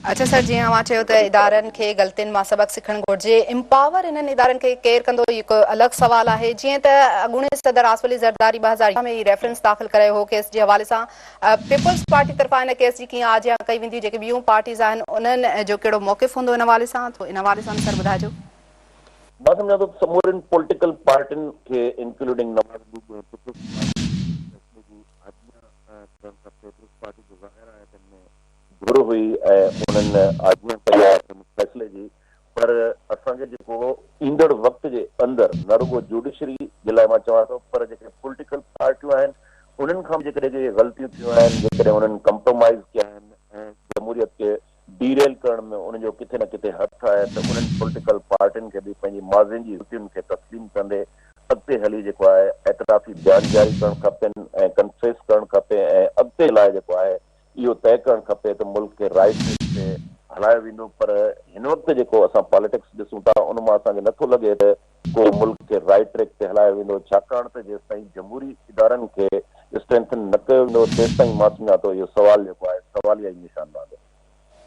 अच्छा सर, जीअं अवां चयो त इदारनि खे ग़लतियुनि मां सबक़ सिखणु घुरिजे, एम्पावर इन्हनि इदारनि खे केरु कंदो, इहो हिकु अलॻि सवाल आहे। जीअं त अॻूणे सदर आसिफ अली ज़रदारी 2000 में रेफरेंस दाख़िल करायो हो केस जे हवाले सां, पीपल्स पार्टी तरफ़ां हिन केस जी कीअं आजिया कई वेंदी, जेके ॿियूं पार्टीज़ आहिनि उन्हनि जो कहिड़ो मौक़िफ़ हूंदो इन हवाले सां, तो इन हवाले सां सर ॿुधाइजो। मां सम्झां थो समूरनि पॉलिटिकल पार्टियुनि खे इंक्लूडिंग घुर हुई ऐं उन्हनि आजमा कई आहे फ़ैसिले जी, पर असांखे जेको ईंदड़ वक़्त जे अंदरि न रुगो जुडिशरी जे लाइ मां चवां थो, पर जेके पॉलिटिकल पार्टियूं आहिनि उन्हनि खां जेकॾहिं जेके ग़लतियूं थियूं आहिनि, जेकॾहिं उन्हनि कंप्रोमाइज़ कया आहिनि ऐं जमहूरियत खे डीरेल करण में उनजो किथे न किथे हथु आहे, त उन्हनि पॉलिटिकल पार्टियुनि खे बि पंहिंजी माज़िन जी ग़लतियुनि खे तस्लीम कंदे अॻिते हली जेको आहे एतराफ़ी बयान जारी करणु खपनि ऐं कंफेस करणु खपे ऐं अॻिते लाइ जेको आहे इहो तय करणु खपे त मुल्क खे राइट ट्रैक ते हलायो वेंदो। पर हिन वक़्तु जेको असां पॉलिटिक्स ॾिसूं था उन मां असांखे नथो लॻे त को मुल्क खे राइट ट्रैक ते हलायो वेंदो, छाकाणि त जेसि ताईं जमहूरी इदारनि खे स्ट्रेंथन न कयो वेंदो तेसि ताईं मां सम्झां थो इहो सवाल जेको आहे सवालिया ई निशान रहंदो।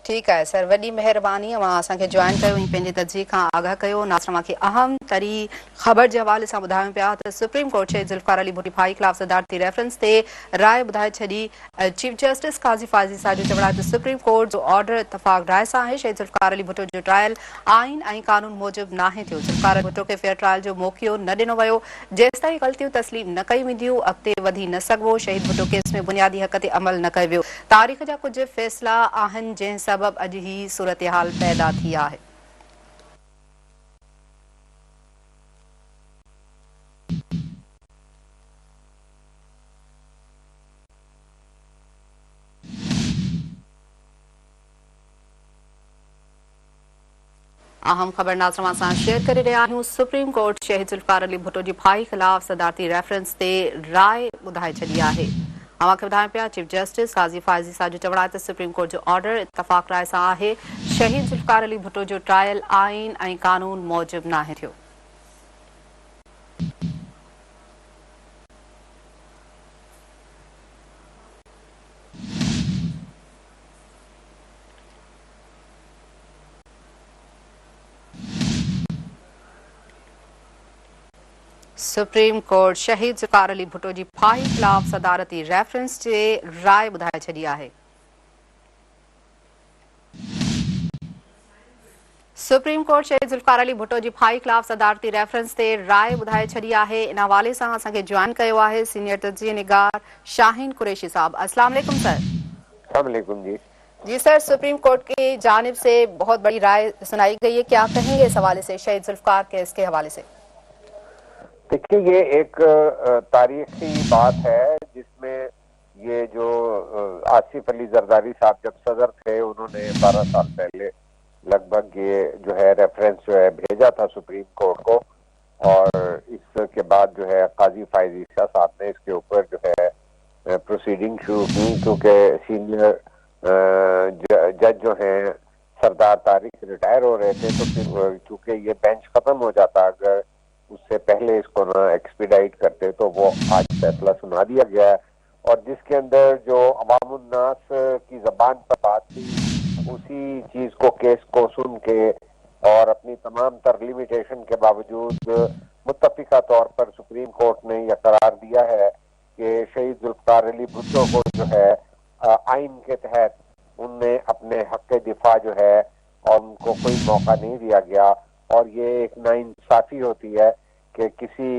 ठीकु आहे सर, वॾी महिरबानी, अवां असांखे जॉइन कयो ऐं पंहिंजे तजिए खां आगाह कयो। नाज़रीन खे अहम तरी ख़बर जे हवाले सां ॿुधायूं पिया त सुप्रीम कोर्ट शहीद ज़ुल्फ़िकार अली भुट्टो भाई ख़िलाफ़ सदारती रेफरेंस ते राय ॿुधाए छॾी। चीफ जस्टिस काज़ी फाज़ी सां जो चवणु आहे त सुप्रीम कोर्ट जो ऑर्डर इतफ़ाक़ राय सां आहे। शहीद ज़ुल्फ़िकार अली भुट्टो जो ट्रायल आइन ऐं कानून मूजिबि नाहे थियो। ज़ुल्फ़िकार अली भुट्टो खे फेयर ट्रायल जो मौक़ो न ॾिनो वियो। जेसिताईं ग़लतियूं तस्लीम न कयूं वेंदियूं अॻिते वधी न सघिबो। शहीद भुट्टो केस में बुनियादी हक़ ते अमल न कयो वियो। तारीख़ जा कुझु फ़ैसिला आहिनि जंहिं सबबि अॼु ही सूरतहाल पैदा थी आहे। अहम ख़बर नाज़रीन सां शेयर करे रहिया आहियूं। सुप्रीम कोर्ट शहीद ज़ुल्फ़िकार अली भुट्टो जी भाई ख़िलाफ़ सदारती रेफरेंस ते राय ॿुधाए छॾी आहे। अवां खे ॿुधायूं पिया चीफ जस्टिस काज़ी फाज़ी सां जो चवणु आहे त सुप्रीम कोर्ट जो ऑर्डर इतफ़ाक़ राय सां आहे। शहीद ज़ुल्फ़िकार अली भुट्टो जो ट्रायल आइन ऐं कानून मूजिबि नाहे थियो। सुप्रीम कोर्ट शहीद ज़ुल्फ़िकार अली भुट्टो जी भाई ख़िलाफ़ सदारती रेफरेंस ते राय ॿुधाए छॾी आहे। सुप्रीम कोर्ट शहीद ज़ुल्फ़िकार अली भुट्टो जी भाई ख़िलाफ़ सदारती रेफरेंस ते राय ॿुधाए छॾी आहे। इन हवाले सां असांखे जॉइन कयो आहे सीनियर तजिए निगार शाहीन कुरैशी साहब। अस्सलाम वालेकुम सर। अस्सलाम वालेकुम जी। जी सर, सुप्रीम कोर्ट की जानिब से बहुत बड़ी राय सुनाई गई है, क्या कहेंगे इस हवाले से, शहीद ज़ुल्फ़िकार केस के हवाले से? देखिए, ये एक तारीखी बात है जिसमें ये जो آصف علی زرداری صاحب جب صدر تھے انہوں نے 12 سال پہلے لگ بھگ یہ جو ہے ریفرنس جو ہے بھیجا تھا سپریم کورٹ کو، اور اس کے بعد جو ہے قاضی فائز عیسیٰ صاحب نے اس کے اوپر جو ہے پروسیڈنگ شروع کی، کیونکہ سینئر جج جو ہیں سردار طارق ریٹائر ہو رہے تھے، تو پھر چونکہ یہ بینچ ختم ہو جاتا اگر اس سے پہلے اس کو نہ ایکسپیڈائٹ کرتے، تو وہ آج فیصلہ سنا دیا گیا ہے، اور جس کے اندر جو عوام الناس کی زبان پر بات تھی اسی چیز کو کیس کو سن کے اور اپنی تمام تر لیمیٹیشن کے باوجود متفقہ طور پر سپریم کورٹ نے یہ قرار دیا ہے کہ شہید ذوالفقار علی بھٹو کو جو ہے آئین کے تحت ان نے اپنے حق دفاع جو ہے اور ان کو کوئی موقع نہیں دیا گیا، اور یہ ایک ناانصافی ہوتی ہے کہ کسی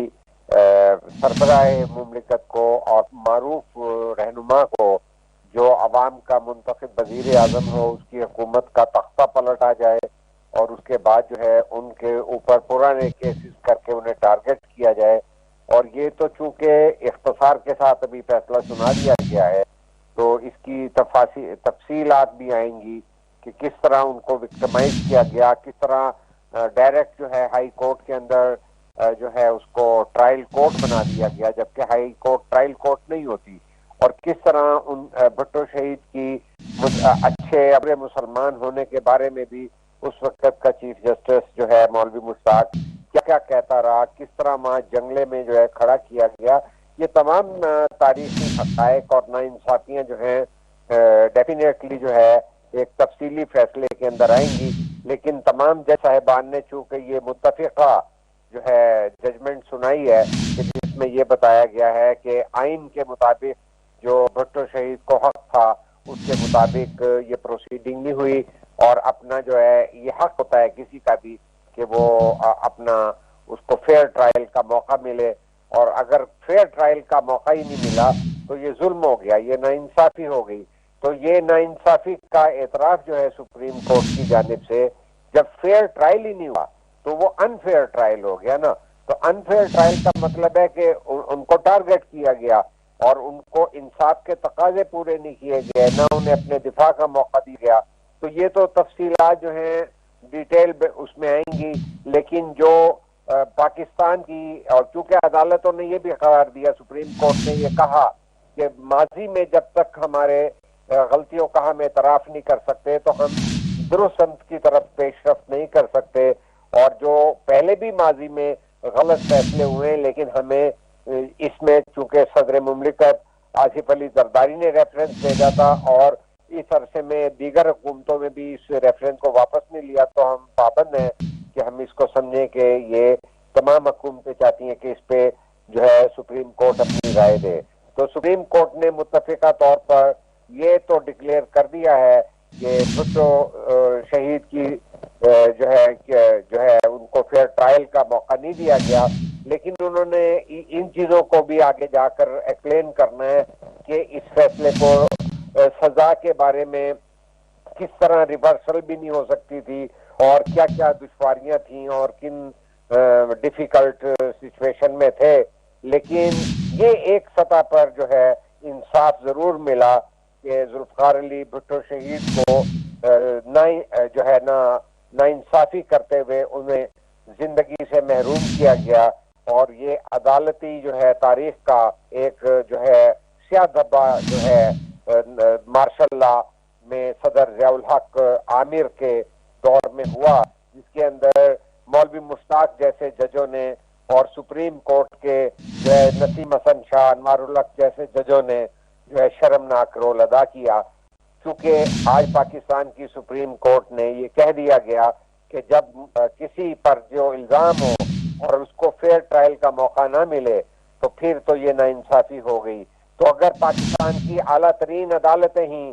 سربراہ مملکت کو اور معروف رہنما کو جو عوام کا منتخب وزیر اعظم ہو اس کی حکومت کا تختہ پلٹ آ جائے، اور اس کے بعد جو ہے ان کے اوپر پرانے کیسز کر کے انہیں ٹارگٹ کیا جائے، اور یہ تو چونکہ اختصار کے ساتھ ابھی فیصلہ سنا دیا گیا ہے تو اس کی تفصیلات بھی آئیں گی کہ کس طرح ان کو وکٹمائز کیا گیا، کس طرح ڈائریکٹ جو ہے ہائی کورٹ کے اندر جو ہے اس کو ٹرائل کورٹ بنا دیا گیا جبکہ ہائی کورٹ ٹرائل کورٹ نہیں ہوتی، اور کس طرح ان بھٹو شہید کی اچھے ابر مسلمان ہونے کے بارے میں بھی اس وقت کا چیف جسٹس جو ہے مولوی مشتاق کیا کیا کہتا رہا، کس طرح وہاں جنگلے میں جو ہے کھڑا کیا گیا، یہ تمام تاریخی حقائق اور ناانصافیاں جو ہیں ڈیفینیٹلی جو ہے ایک تفصیلی فیصلے کے اندر آئیں گی، لیکن تمام جج صاحبان نے چونکہ یہ متفقہ جو ہے ججمنٹ سنائی ہے کہ جس میں یہ بتایا گیا ہے کہ آئین کے مطابق جو بھٹو شہید کو حق تھا اس کے مطابق یہ پروسیڈنگ نہیں ہوئی، اور اپنا جو ہے یہ حق ہوتا ہے کسی کا بھی کہ وہ اپنا اس کو فیئر ٹرائل کا موقع ملے، اور اگر فیئر ٹرائل کا موقع ہی نہیں ملا تو یہ ظلم ہو گیا، یہ ناانصافی ہو گئی، تو یہ ناانصافی کا اعتراف جو ہے سپریم کورٹ کی جانب سے جب فیئر ٹرائل ہی نہیں ہوا تو وہ انفیئر ٹرائل ہو گیا نا، تو انفیئر ٹرائل کا مطلب ہے کہ ان کو ٹارگٹ کیا گیا اور ان کو انصاف کے تقاضے پورے نہیں کیے گئے، نہ انہیں اپنے دفاع کا موقع دیا گیا، تو یہ تو تفصیلات جو ہیں ڈیٹیل اس میں آئیں گی، لیکن جو پاکستان کی، اور چونکہ عدالتوں نے یہ بھی قرار دیا، سپریم کورٹ نے یہ کہا کہ ماضی میں جب تک ہمارے غلطیوں کا ہم اعتراف نہیں کر سکتے تو ہم درست سمت کی طرف پیش رفت نہیں کر سکتے، اور جو پہلے بھی ماضی میں غلط فیصلے ہوئے لیکن ہمیں اس میں چونکہ صدر مملکت آصف علی زرداری نے ریفرنس بھیجا تھا اور اس عرصے میں دیگر حکومتوں میں بھی اس ریفرنس کو واپس نہیں لیا، تو ہم پابند ہیں کہ ہم اس کو سمجھیں کہ یہ تمام حکومتیں چاہتی ہیں کہ اس پہ جو ہے سپریم کورٹ اپنی رائے دے، تو سپریم کورٹ نے متفقہ طور پر یہ تو ڈکلیئر کر دیا ہے کہ بھٹو شہید کی جو ہے ان کو فیئر ٹرائل کا موقع نہیں دیا گیا، لیکن انہوں نے ان چیزوں کو بھی آگے جا کر ایکسپلین کرنا ہے کہ اس فیصلے کو سزا کے بارے میں کس طرح ریورسل بھی نہیں ہو سکتی تھی اور کیا کیا دشواریاں تھیں اور کن ڈیفیکلٹ سچویشن میں تھے، لیکن یہ ایک سطح پر جو ہے انصاف ضرور ملا کہ ذوالفقار علی بھٹو شہید کو جو ہے نا انصافی کرتے ہوئے انہیں زندگی سے محروم کیا گیا، اور یہ عدالتی جو ہے تاریخ کا ایک جو ہے سیاہ دھبا جو ہے مارشل لا میں صدر ضیاء الحق عامر کے دور میں ہوا، جس کے اندر مولوی مشتاق جیسے ججوں نے اور سپریم کورٹ کے جو ہے نسیم حسن شاہ، انوار الحق جیسے ججوں نے جو ہے شرمناک رول ادا کیا، چونکہ آج پاکستان کی سپریم کورٹ نے یہ کہہ دیا گیا کہ جب کسی پر جو الزام ہو اور اس کو فیئر ٹرائل کا موقع نہ ملے تو پھر تو یہ ناانصافی ہو گئی، تو اگر پاکستان کی اعلیٰ ترین عدالتیں ہی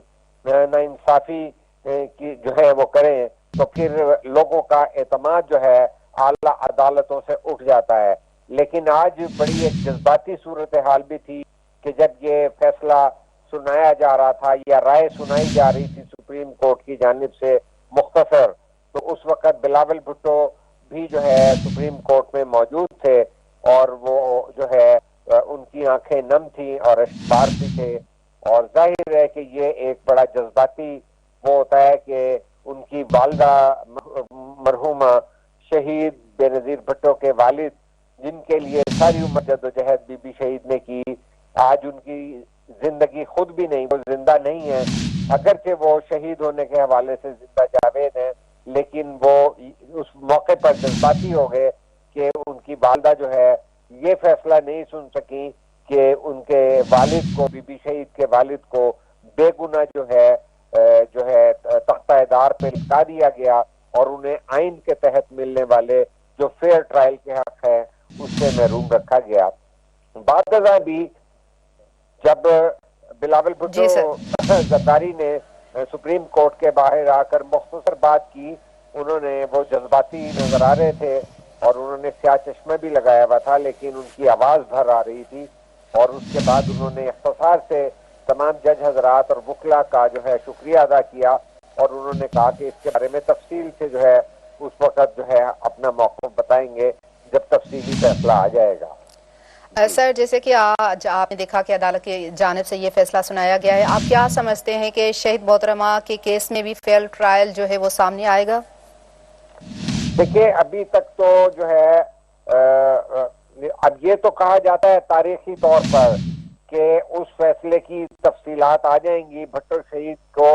ناانصافی کی جو ہے وہ کریں تو پھر لوگوں کا اعتماد جو ہے اعلیٰ عدالتوں سے اٹھ جاتا ہے، لیکن آج بڑی ایک جذباتی صورتحال بھی تھی کہ جب یہ فیصلہ سنایا جا رہا تھا یا رائے سنائی جا رہی تھی سپریم کورٹ کی جانب سے مختصر، تو اس وقت بلاول بھٹو بھی جو ہے سپریم کورٹ میں موجود تھے، اور وہ جو ہے ان کی آنکھیں نم تھیں اور اشتبار بھی تھے اور ظاہر ہے کہ یہ ایک بڑا جذباتی وہ ہوتا ہے کہ ان کی والدہ مرحومہ شہید بے نظیر بھٹو کے والد، جن کے لیے ساری عمر جدوجہد بی بی شہید نے کی، آج ان کی زندگی خود بھی نہیں، وہ زندہ نہیں ہے، اگرچہ وہ شہید ہونے کے حوالے سے زندہ جاوید ہیں، لیکن وہ اس موقع پر جذباتی ہو گئے کہ ان کی والدہ جو ہے یہ فیصلہ نہیں سن سکی کہ ان کے والد کو، بی بی شہید کے والد کو بے گناہ جو ہے تختہ دار پہ لٹکا دیا گیا اور انہیں آئین کے تحت ملنے والے جو فیئر ٹرائل کے حق ہے اس سے محروم رکھا گیا۔ بعد ازاں بھی جب بلاول جی سر، بھٹو زرداری نے سپریم کورٹ کے باہر آ کر مختصر بات کی، انہوں نے وہ جذباتی نظر آ رہے تھے اور انہوں نے سیاہ چشمہ بھی لگایا ہوا تھا، لیکن ان کی آواز بھر آ رہی تھی، اور اس کے بعد انہوں نے اختصار سے تمام جج حضرات اور وکلا کا جو ہے شکریہ ادا کیا، اور انہوں نے کہا کہ اس کے بارے میں تفصیل سے جو ہے اس وقت جو ہے اپنا موقف بتائیں گے جب تفصیلی فیصلہ آ جائے گا۔ سر جیسے کہ آج آپ نے دیکھا کہ عدالت کی جانب سے یہ فیصلہ سنایا گیا ہے، آپ کیا سمجھتے ہیں کہ شہید محترمہ کے کیس میں بھی فیئر ٹرائل جو ہے وہ سامنے آئے گا؟ دیکھیے ابھی تک تو جو ہے اب یہ تو کہا جاتا ہے تاریخی طور پر کہ اس فیصلے کی تفصیلات آ جائیں گی، بھٹو شہید کو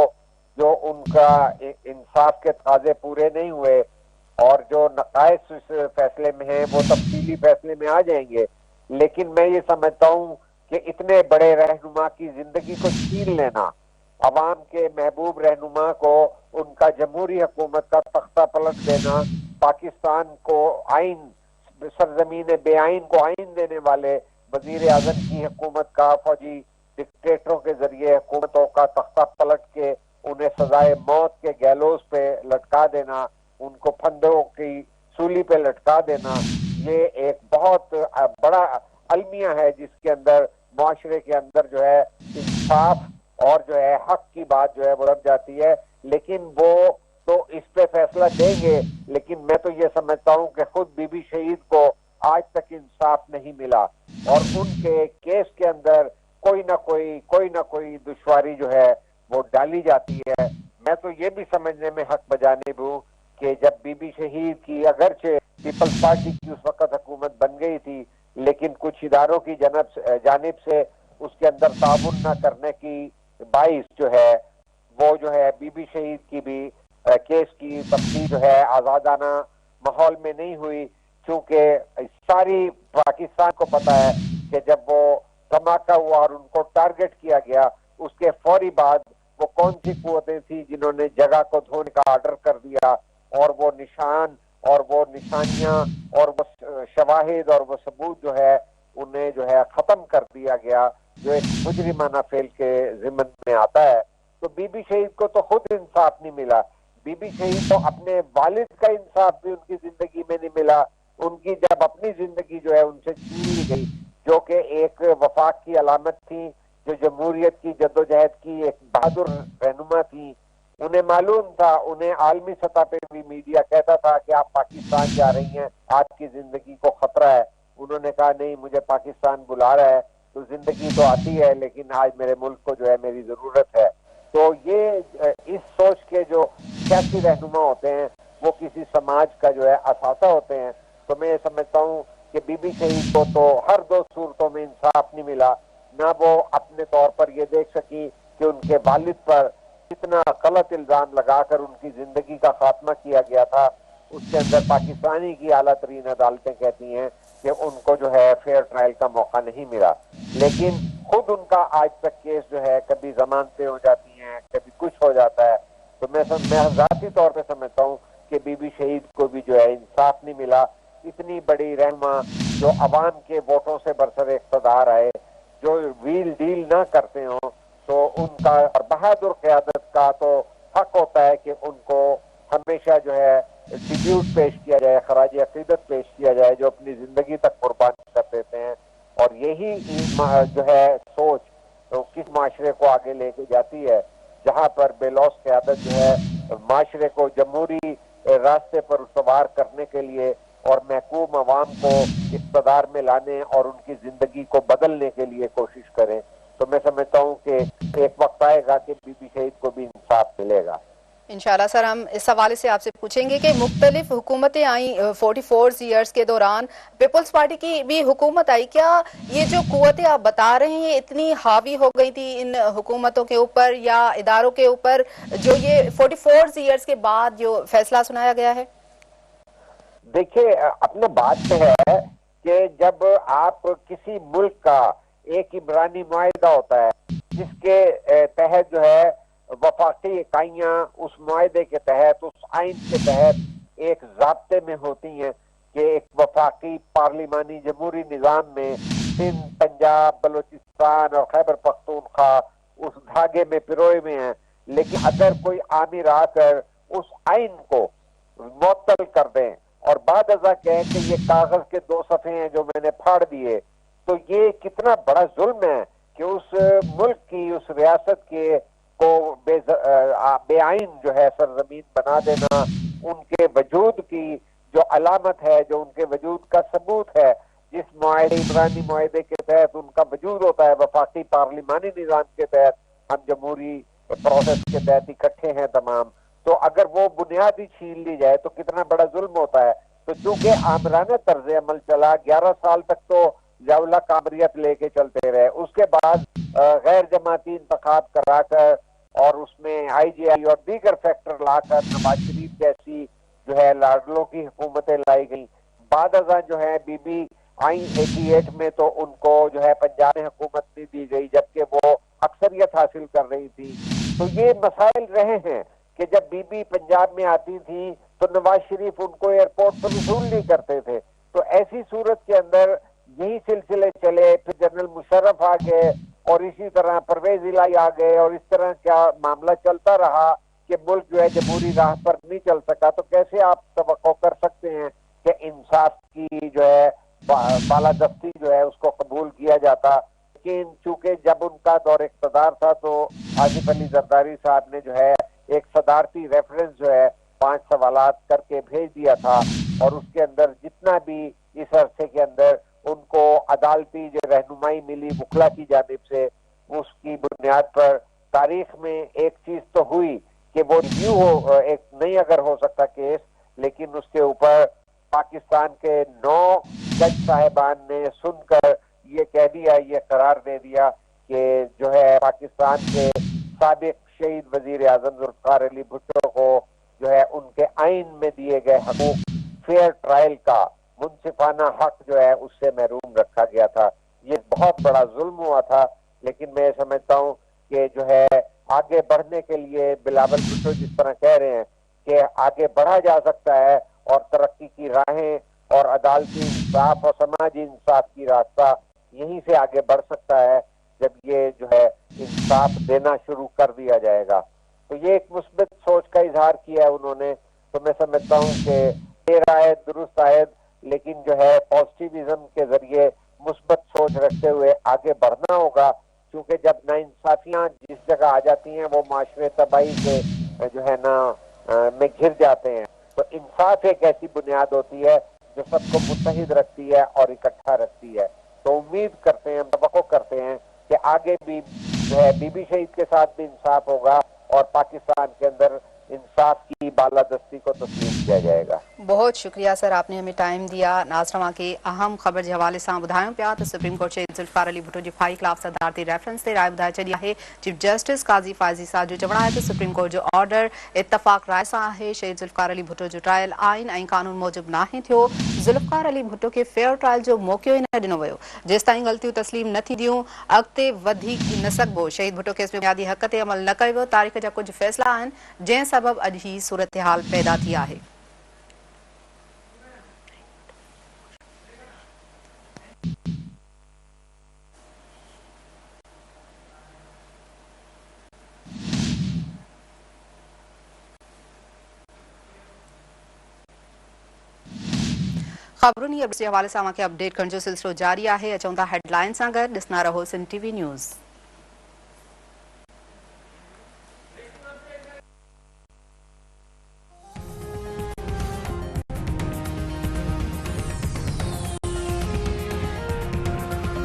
جو ان کا انصاف کے تقاضے پورے نہیں ہوئے اور جو نقائص اس فیصلے میں ہیں وہ تفصیلی فیصلے میں آ جائیں گے، لیکن میں یہ سمجھتا ہوں کہ اتنے بڑے رہنما کی زندگی کو چھین لینا، عوام کے محبوب رہنما کو ان کا جمہوری حکومت کا تختہ پلٹ دینا، پاکستان کو آئین، سرزمین بے آئین کو آئین دینے والے وزیر اعظم کی حکومت کا فوجی ڈکٹیٹروں کے ذریعے حکومتوں کا تختہ پلٹ کے انہیں سزائے موت کے گیلوز پہ لٹکا دینا، ان کو پھندوں کی سولی پہ لٹکا دینا، یہ ایک بہت بڑا المیہ ہے جس کے اندر معاشرے کے اندر جو ہے انصاف اور جو ہے حق کی بات جو ہے وہ رب جاتی ہے، لیکن وہ تو اس پہ فیصلہ دیں گے، لیکن میں تو یہ سمجھتا ہوں کہ خود بی بی شہید کو آج تک انصاف نہیں ملا اور ان کے کیس کے اندر کوئی نہ کوئی دشواری جو ہے وہ ڈالی جاتی ہے۔ میں تو یہ بھی سمجھنے میں حق بجانب ہوں کہ جب بی بی شہید کی اگرچہ پیپلز پارٹی کی اس وقت حکومت بن گئی تھی، لیکن کچھ اداروں کی جانب سے اس کے اندر تعاون نہ کرنے کی باعث جو ہے وہ جو ہے بی بی شہید کی بھی کیس کی تفصیل جو ہے آزادانہ ماحول میں نہیں ہوئی، چونکہ ساری پاکستان کو پتا ہے کہ جب وہ دھماکہ ہوا اور ان کو ٹارگٹ کیا گیا اس کے فوری بعد وہ کون سی قوتیں تھیں جنہوں نے جگہ کو دھونے کا آرڈر کر دیا اور وہ نشان اور وہ نشانیاں اور وہ شواہد اور وہ ثبوت جو ہے انہیں جو ہے ختم کر دیا گیا، جو ایک مجرمانہ فعل کے ضمن میں آتا ہے۔ تو بی بی شہید کو تو خود انصاف نہیں ملا، بی بی شہید کو اپنے والد کا انصاف بھی ان کی زندگی میں نہیں ملا، ان کی جب اپنی زندگی جو ہے ان سے چھین لی گئی، جو کہ ایک وفاق کی علامت تھی، جو جمہوریت کی جدوجہد کی ایک بہادر رہنما تھی، انہیں معلوم تھا، انہیں عالمی سطح پہ بھی میڈیا کہتا تھا کہ آپ پاکستان جا رہی ہیں، آپ کی زندگی کو خطرہ ہے، انہوں نے کہا نہیں مجھے پاکستان بلا رہا ہے تو زندگی تو آتی ہے لیکن آج میرے ملک کو جو ہے میری ضرورت ہے۔ تو یہ اس سوچ کے جو سیاسی رہنما ہوتے ہیں وہ کسی سماج کا جو ہے اثاثہ ہوتے ہیں، تو میں یہ سمجھتا ہوں کہ بی بی شہید کو تو ہر دو صورتوں میں انصاف نہیں ملا، نہ وہ اپنے طور پر یہ دیکھ سکی کہ ان کے والد پر اتنا غلط الزام لگا کر ان کی زندگی کا خاتمہ کیا گیا تھا، اس کے اندر پاکستانی کی اعلیٰ ترین عدالتیں کہتی ہیں کہ ان کو جو ہے فیئر ٹرائل کا موقع نہیں ملا، لیکن خود ان کا آج تک کیس جو ہے کبھی ضمانتیں ہو جاتی ہیں، کبھی کچھ ہو جاتا ہے، تو میں ذاتی طور پہ سمجھتا ہوں کہ بی بی شہید کو بھی جو ہے انصاف نہیں ملا۔ اتنی بڑی رہنما جو عوام کے ووٹوں سے برسر اقتدار آئے، جو ویل ڈیل نہ کرتے ہوں، تو ان کا اور بہادر قیادت کا تو حق ہوتا ہے کہ ان کو ہمیشہ جو ہے ٹریبیوٹ پیش کیا جائے، خراج عقیدت پیش کیا جائے، جو اپنی زندگی تک قربان کر دیتے ہیں، اور یہی جو ہے سوچ تو کس معاشرے کو آگے لے کے جاتی ہے جہاں پر بے لوث قیادت جو ہے معاشرے کو جمہوری راستے پر استوار کرنے کے لیے اور محکوم عوام کو اقتدار میں لانے اور ان کی زندگی کو بدلنے کے لیے کوشش کریں۔ تو میں سمجھتا ہوں کہ एक वक्त आएगा कि बीबी शहीद को भी इंसाफ मिलेगा। इंशाल्लाह सर, हम इस हवाले से आपसे पूछेंगे कि मुख्तलिफ हुकूमतें आई 44 ईयर्स के दौरान, पीपल्स पार्टी की भी हुकूमत आई, क्या ये जो कुव्वतें आप बता रहे हैं इतनी हावी हो गई थी इन हुकूमतों के ऊपर या इदारों के ऊपर, जो ये 44 ईयर्स के बाद जो फैसला सुनाया गया है? देखिए, अपने बात पे है कि जब आप किसी मुल्क का एक इमरानी मुआहिदा होता है जिसके तहत जो है वफाकी इकाइयां उस मुआहिदे के तहत, उस आइन के तहत एक ज़ाब्ते में होती हैं कि एक वफाकी पार्लिमानी जमहूरी निज़ाम में सिंध, पंजाब, बलूचिस्तान और खैबर पख्तूनख्वा उस धागे में पिरोए में हैं। लेकिन अगर कोई आमिर आकर उस आइन को मुअत्तल कर दें और बाद अज़ा कहें कि ये कागज के 2 सफ़े हैं जो मैंने फाड़ दिए, तो ये कितना बड़ा जुल्म है कि उस मुल्क की, उस रियासत के को बेआइन जो है सरजमीन बना देना, उनके वजूद की जो अलामत है, जो उनके वजूद का सबूत है, जिस मुआहिदे, इमरानी मुआहिदे के तहत उनका वजूद होता है, वफाकी पार्लिमानी निज़ाम के तहत, हम जमहूरी प्रोसेस के तहत इकट्ठे हैं तमाम, तो अगर वो बुनियाद ही छीन ली जाए तो कितना बड़ा जुल्म होता है। तो चूंकि आमराना तर्ज अमल चला, 11 साल तक तो जौला कामरियत लेके चलते रहे, उसके बाद गैर जमाती इंतखाब कराकर और उसमें IGI और दीगर फैक्टर लाकर नवाज शरीफ जैसी जो है लाडलों की हुकूमतें लाई गई। बाद अज़ां जो है बीबी आई 88 में तो उनको जो है पंजाब में हुकूमत नहीं दी गई, जबकि वो अक्सरियत हासिल कर रही थी। तो ये मसाइल रहे हैं कि जब बीबी पंजाब में आती थी तो नवाज शरीफ उनको एयरपोर्ट पर वसूल नहीं करते थे। तो ऐसी सूरत के अंदर यही सिलसिले चले, फिर जनरल मुशर्रफ आ गए और इसी तरह परवेज इलाही आ गए और इस तरह का मामला चलता रहा कि मुल्क जो है जमहूरी राह पर नहीं चल सका। तो कैसे आप तवक्को कर सकते हैं कि इंसाफ की जो है बालादस्ती जो है उसको कबूल किया जाता। लेकिन चूंकि जब उनका दौर इक़्तिदार था तो आसिफ अली जरदारी साहब ने जो है एक सदारती रेफरेंस जो है 5 सवालात करके भेज दिया था और उसके अंदर जितना भी इस अरसे के अंदर उनको अदालती जो रहनुमाई मिली वकला की जानिब से, उसकी बुनियाद पर तारीख में एक चीज तो हुई कि वो रिव्यू हो, एक नहीं अगर हो सकता केस, लेकिन उसके ऊपर पाकिस्तान के 9 जज साहिबान ने सुनकर ये कह दिया, ये करार दे दिया कि जो है पाकिस्तान के साबिक शहीद वजीर आजम जुल्फ़िकार अली भुट्टो को जो है उनके आइन में दिए गए हकूक, फेयर ट्रायल का मुनसिफाना हक जो है उससे महरूम रखा गया था। ये बहुत बड़ा जुल्म हुआ था। लेकिन मैं समझता हूँ कि जो है आगे बढ़ने के लिए बिलावल भुट्टो जिस तरह कह रहे हैं कि आगे बढ़ा जा सकता है और तरक्की की राहें और अदालती इंसाफ और समाजी इंसाफ की रास्ता यहीं से आगे बढ़ सकता है जब ये जो है इंसाफ देना शुरू कर दिया जाएगा। तो ये एक मुस्बित सोच का इजहार किया है उन्होंने। तो मैं समझता हूँ कि देर आए दुरुस्त आए, लेकिन जो है पॉजिटिविज्म के जरिए मुस्बत सोच रखते हुए आगे बढ़ना होगा, क्योंकि जब नाइंसाफियां जिस जगह आ जाती हैं वो माशरे तबाही के जो है ना में घिर जाते हैं। तो इंसाफ एक ऐसी बुनियाद होती है जो सबको मुत्तहिद रखती है और इकट्ठा रखती है। तो उम्मीद करते हैं, तवक्को करते हैं कि आगे भी जो है बीबी शहीद के साथ भी इंसाफ होगा और पाकिस्तान के अंदर इंसाफ की बालादस्ती को तस्लीम किया जाएगा। बहुत शुक्रिया सर, आपने हमें टाइम दिया। नाज़रीन के अहम ख़बर जे हवाले से ॿुधायूं पिया त सुप्रीम कोर्ट शहीद जुल्फ़िकार अली भुट्टो जी फाही ख़िलाफ़ सदारती रेफरेंस ते राय ॿुधाए छॾी आहे। चीफ जस्टिस काज़ी फ़ाइज़ी साहब जो चवणु आहे त सुप्रीम कोर्ट जो ऑर्डर इत्तफ़ाक़ राय सां आहे। शहीद जुल्फ़िकार अली भुट्टो जो ट्रायल आइन ऐं कानून मूजिब नाहे थियो। जुल्फ़िकार अली भुट्टो खे फेयर ट्रायल जो मौक़ो ई न ॾिनो वियो। जेसिताईं ग़लतियूं तस्लीम न थींदियूं अॻिते वधी न सघिबो। शहीद भुट्टो केस में बुनियादी हक़ ते अमल न कयो वियो। तारीख़ जा कुझु फ़ैसिला आहिनि जंहिं सबबि अॼु ही सूरत हाल पैदा थी आहे। ख़बरुनि जे हवाले सां अपडेट करण जो सिलसिलो जारी आहे। अचूं था हेडलाइन सां गॾु, ॾिसंदा रहो सिंध TV न्यूज़।